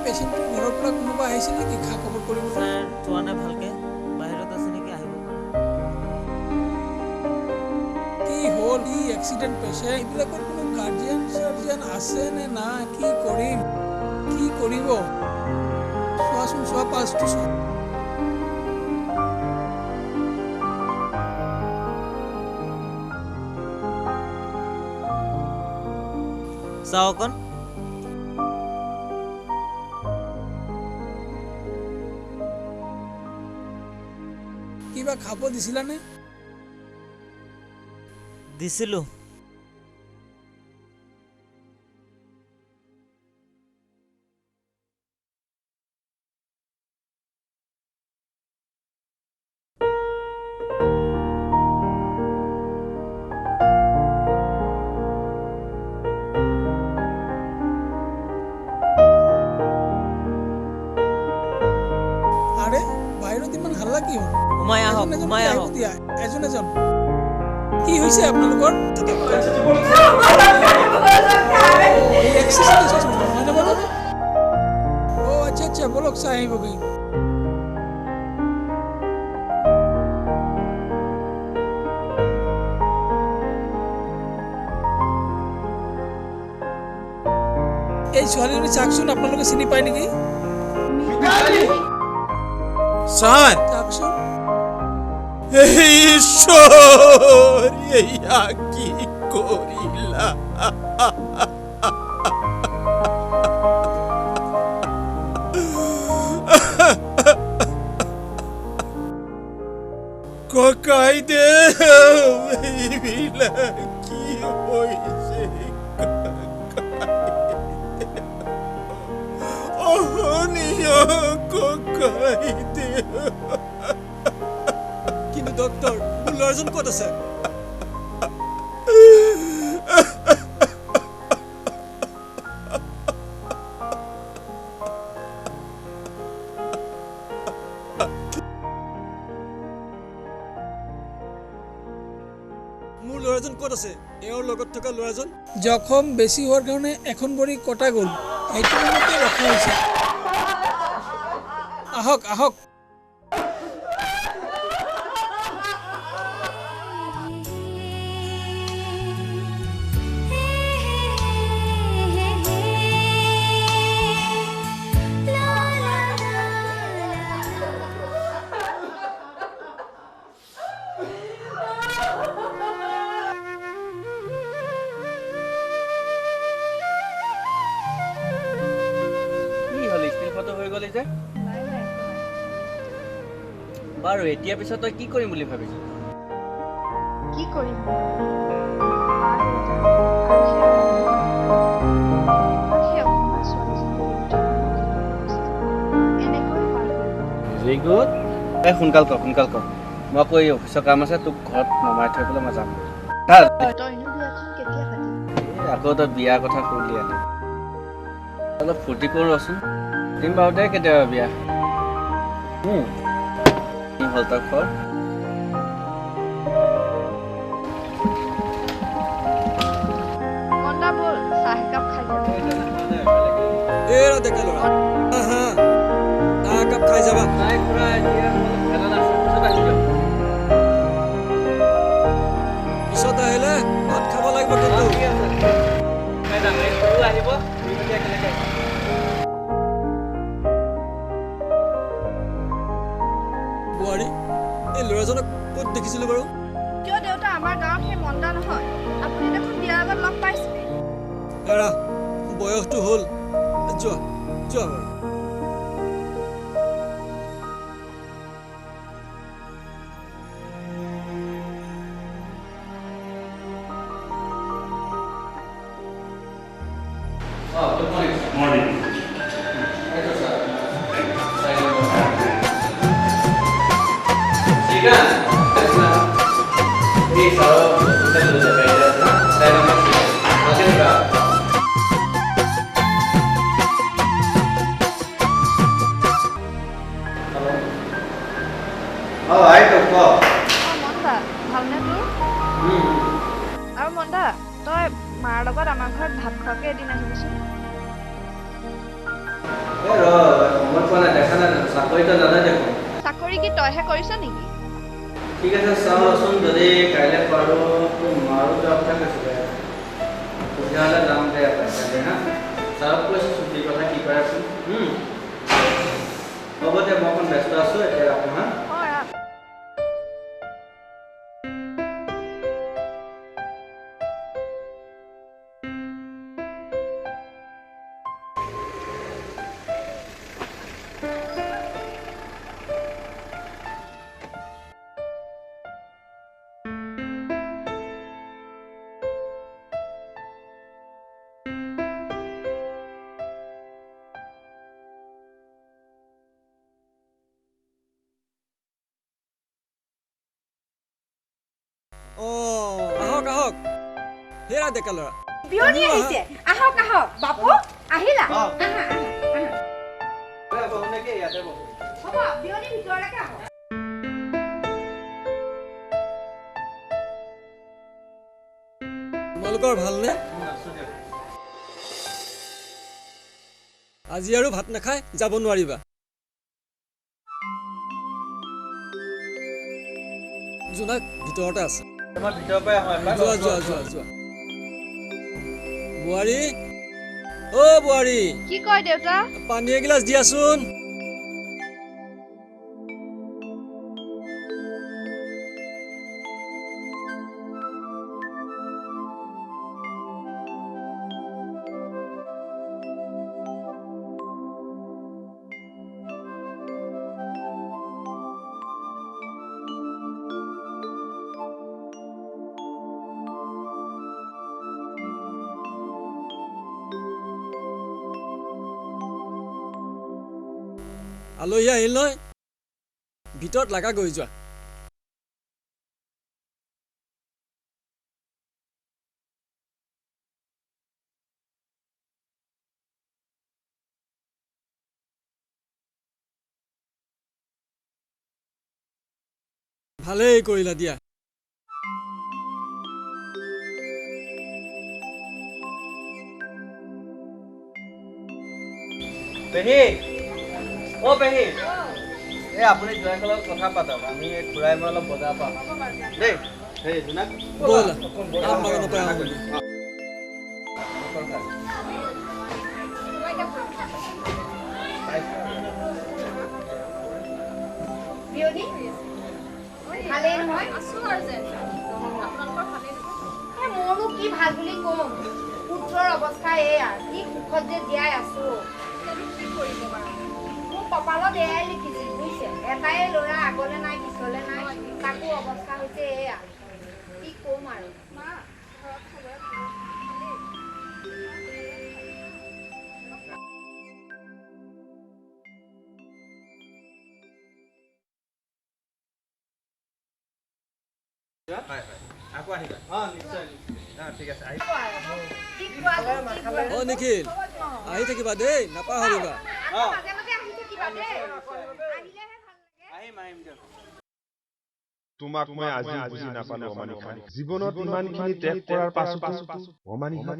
পেচেণ্টৰ ঘৰৰ পৰা কোনোবা আহিছিল নেকি খা খবৰ কৰিবলৈ? ছাৰ চোৱা নাই ভালকৈ, বাহিৰত আছে নেকি, আহিব পাৰে। কি হ'ল, ই এক্সিডেণ্ট পেচেণ্ট, এইবিলাকৰ কোনো গাৰ্জিয়ান চাৰ্জিয়ান আছে নে নাই? কি কৰিম, কি কৰিব? চোৱাচোন, চোৱা পালছটো চোৱা। চাওঁ অকণ। কিবা খাব দিছিলানে? দিছিলোঁ। আৰে বাহিৰত ইমান হাল্লা কি হ'ল? সোমাই আহক, সোমাই আহক। দিয়া এজন এজন। কি হৈছে আপোনালোকৰ? আচ্ছা আচ্ছা, বলক চাই আহিবগৈ। এই ছোৱালীজনী চাওকচোন, আপোনালোকে চিনি পায় নেকি? ছাৰ চাওকচোন। ঈশ্বৰ, এয়া কি কৰিলা? ককাই দে, এইবিলাক কি হৈছে? অহনীয় ককাই দে। কিন্তু ডক্টৰ, মোৰ ল'ৰাজন ক'ত আছে? মোৰ ল'ৰাজন ক'ত আছে? এওঁৰ লগত থকা ল'ৰাজন? জখম বেছি হোৱাৰ কাৰণে এখন ভৰি কটা গ'ল, সেইটো মতে ৰখা হৈছে। আহক আহক। বাৰু এতিয়া পিছত তই কি কৰিম বুলি ভাবিছ? কি কৰিম? Very good. এই সোনকাল কৰ, সোনকাল কৰ। মই আকৌ এই অফিচৰ কাম আছে, তোক ঘৰত নমাই থৈ পেলাই মই যাম। আকৌ তই বিয়াৰ কথা ক'লি আনি অলপ ফূৰ্তি কৰোঁ ৰচোন। দিম বাৰু দে কেতিয়াবা বিয়া। হ'ল তই খৰ। এৰা ডেকা ল'ৰা, চাহ একাপ খাই যাবা। পিছত আহিলে ভাত খাব লাগিব কিন্তু। আহিব বোৱাৰী, এই ল'ৰাজনক ক'ত দেখিছিলোঁ বাৰু? কিয় দেউতা, আমাৰ গাঁৱত সেই মন্দা নহয়? আপুনি দেখোন বিয়াৰ আগত লগ পাইছিলে। এৰা, বয়সটো হ'ল, যোৱা যোৱা বাৰু। ভালনে তোৰ? আৰু মন্দা, তই মাৰ লগত আমাৰ ঘৰত ভাত খোৱাকে এদিন আহিবিচোন। চাকৰিটো দাদা দেখোন। চাকৰি কি তইহে কৰিছ নেকি? ঠিক আছে চাওঁচোন, যদি কাইলৈ পাৰোঁ মাৰো যোৱা কথা কৈছিলে, তেতিয়াহ'লে যাম দে কাইলৈ হা। ছাৰক কৈছোঁ ছুটিৰ কথা কি কৰে আছোঁ। হ'ব দে, মই অকণ ব্যস্ত আছোঁ, এতিয়া ৰাখোঁ হা। আহক আহক, হেৰা ডেকা ল'ৰা। বিয়নী আহিছে, আহক আহক। বাপু আহিলা? আহা আহা আহা। হ'ব, বিয়নী ভিতৰলৈকে আহক। তোমালোকৰ ভালনে? আজি আৰু ভাত নাখাই যাব নোৱাৰিবা। জোনাক ভিতৰতে আছে। যোৱা যোৱা যোৱা যোৱা। বোৱাৰী, অ' বোৱাৰী, কি কয় দেউতা? পানী এগিলাচ দিয়াচোন। আলহী আহিল নহয়, ভিতৰত লাগা গৈ যোৱা। ভালেই কৰিলা দিয়া। পেহী, অ' পেহী, এই আপুনি জোনাকৰ লগত কথা পাতক, আমি খুৰাই মই অলপ বজাৰ পাম দেই। সেই জোনাক ব'লা, কাম বাগানৰ পৰা আহোঁ। বিয়নী ভালেই নহয়? মোৰো কি ভাল বুলি ক'ম, পুত্ৰৰ অৱস্থা এয়া, কি সুখত যে জীয়াই আছো। মোৰ কপালত এয়াই লিখিছিল বুজিছে, এটাই ল'ৰা, আগলে নাই পিছলে নাই, তাকো অৱস্থা হৈছে এয়া, কি ক'ম আৰু। আকৌ আহিবা। নিশ্চয় ঠিক আছে। অ' নিখিল, আহি থাকিবা দেই, নাপাহৰিবা। তোমাক মই আজি বুজি নাপালো অমানিশা। জীৱনত ইমানখিনি ত্যাগ কৰাৰ পাছতো অমানিশা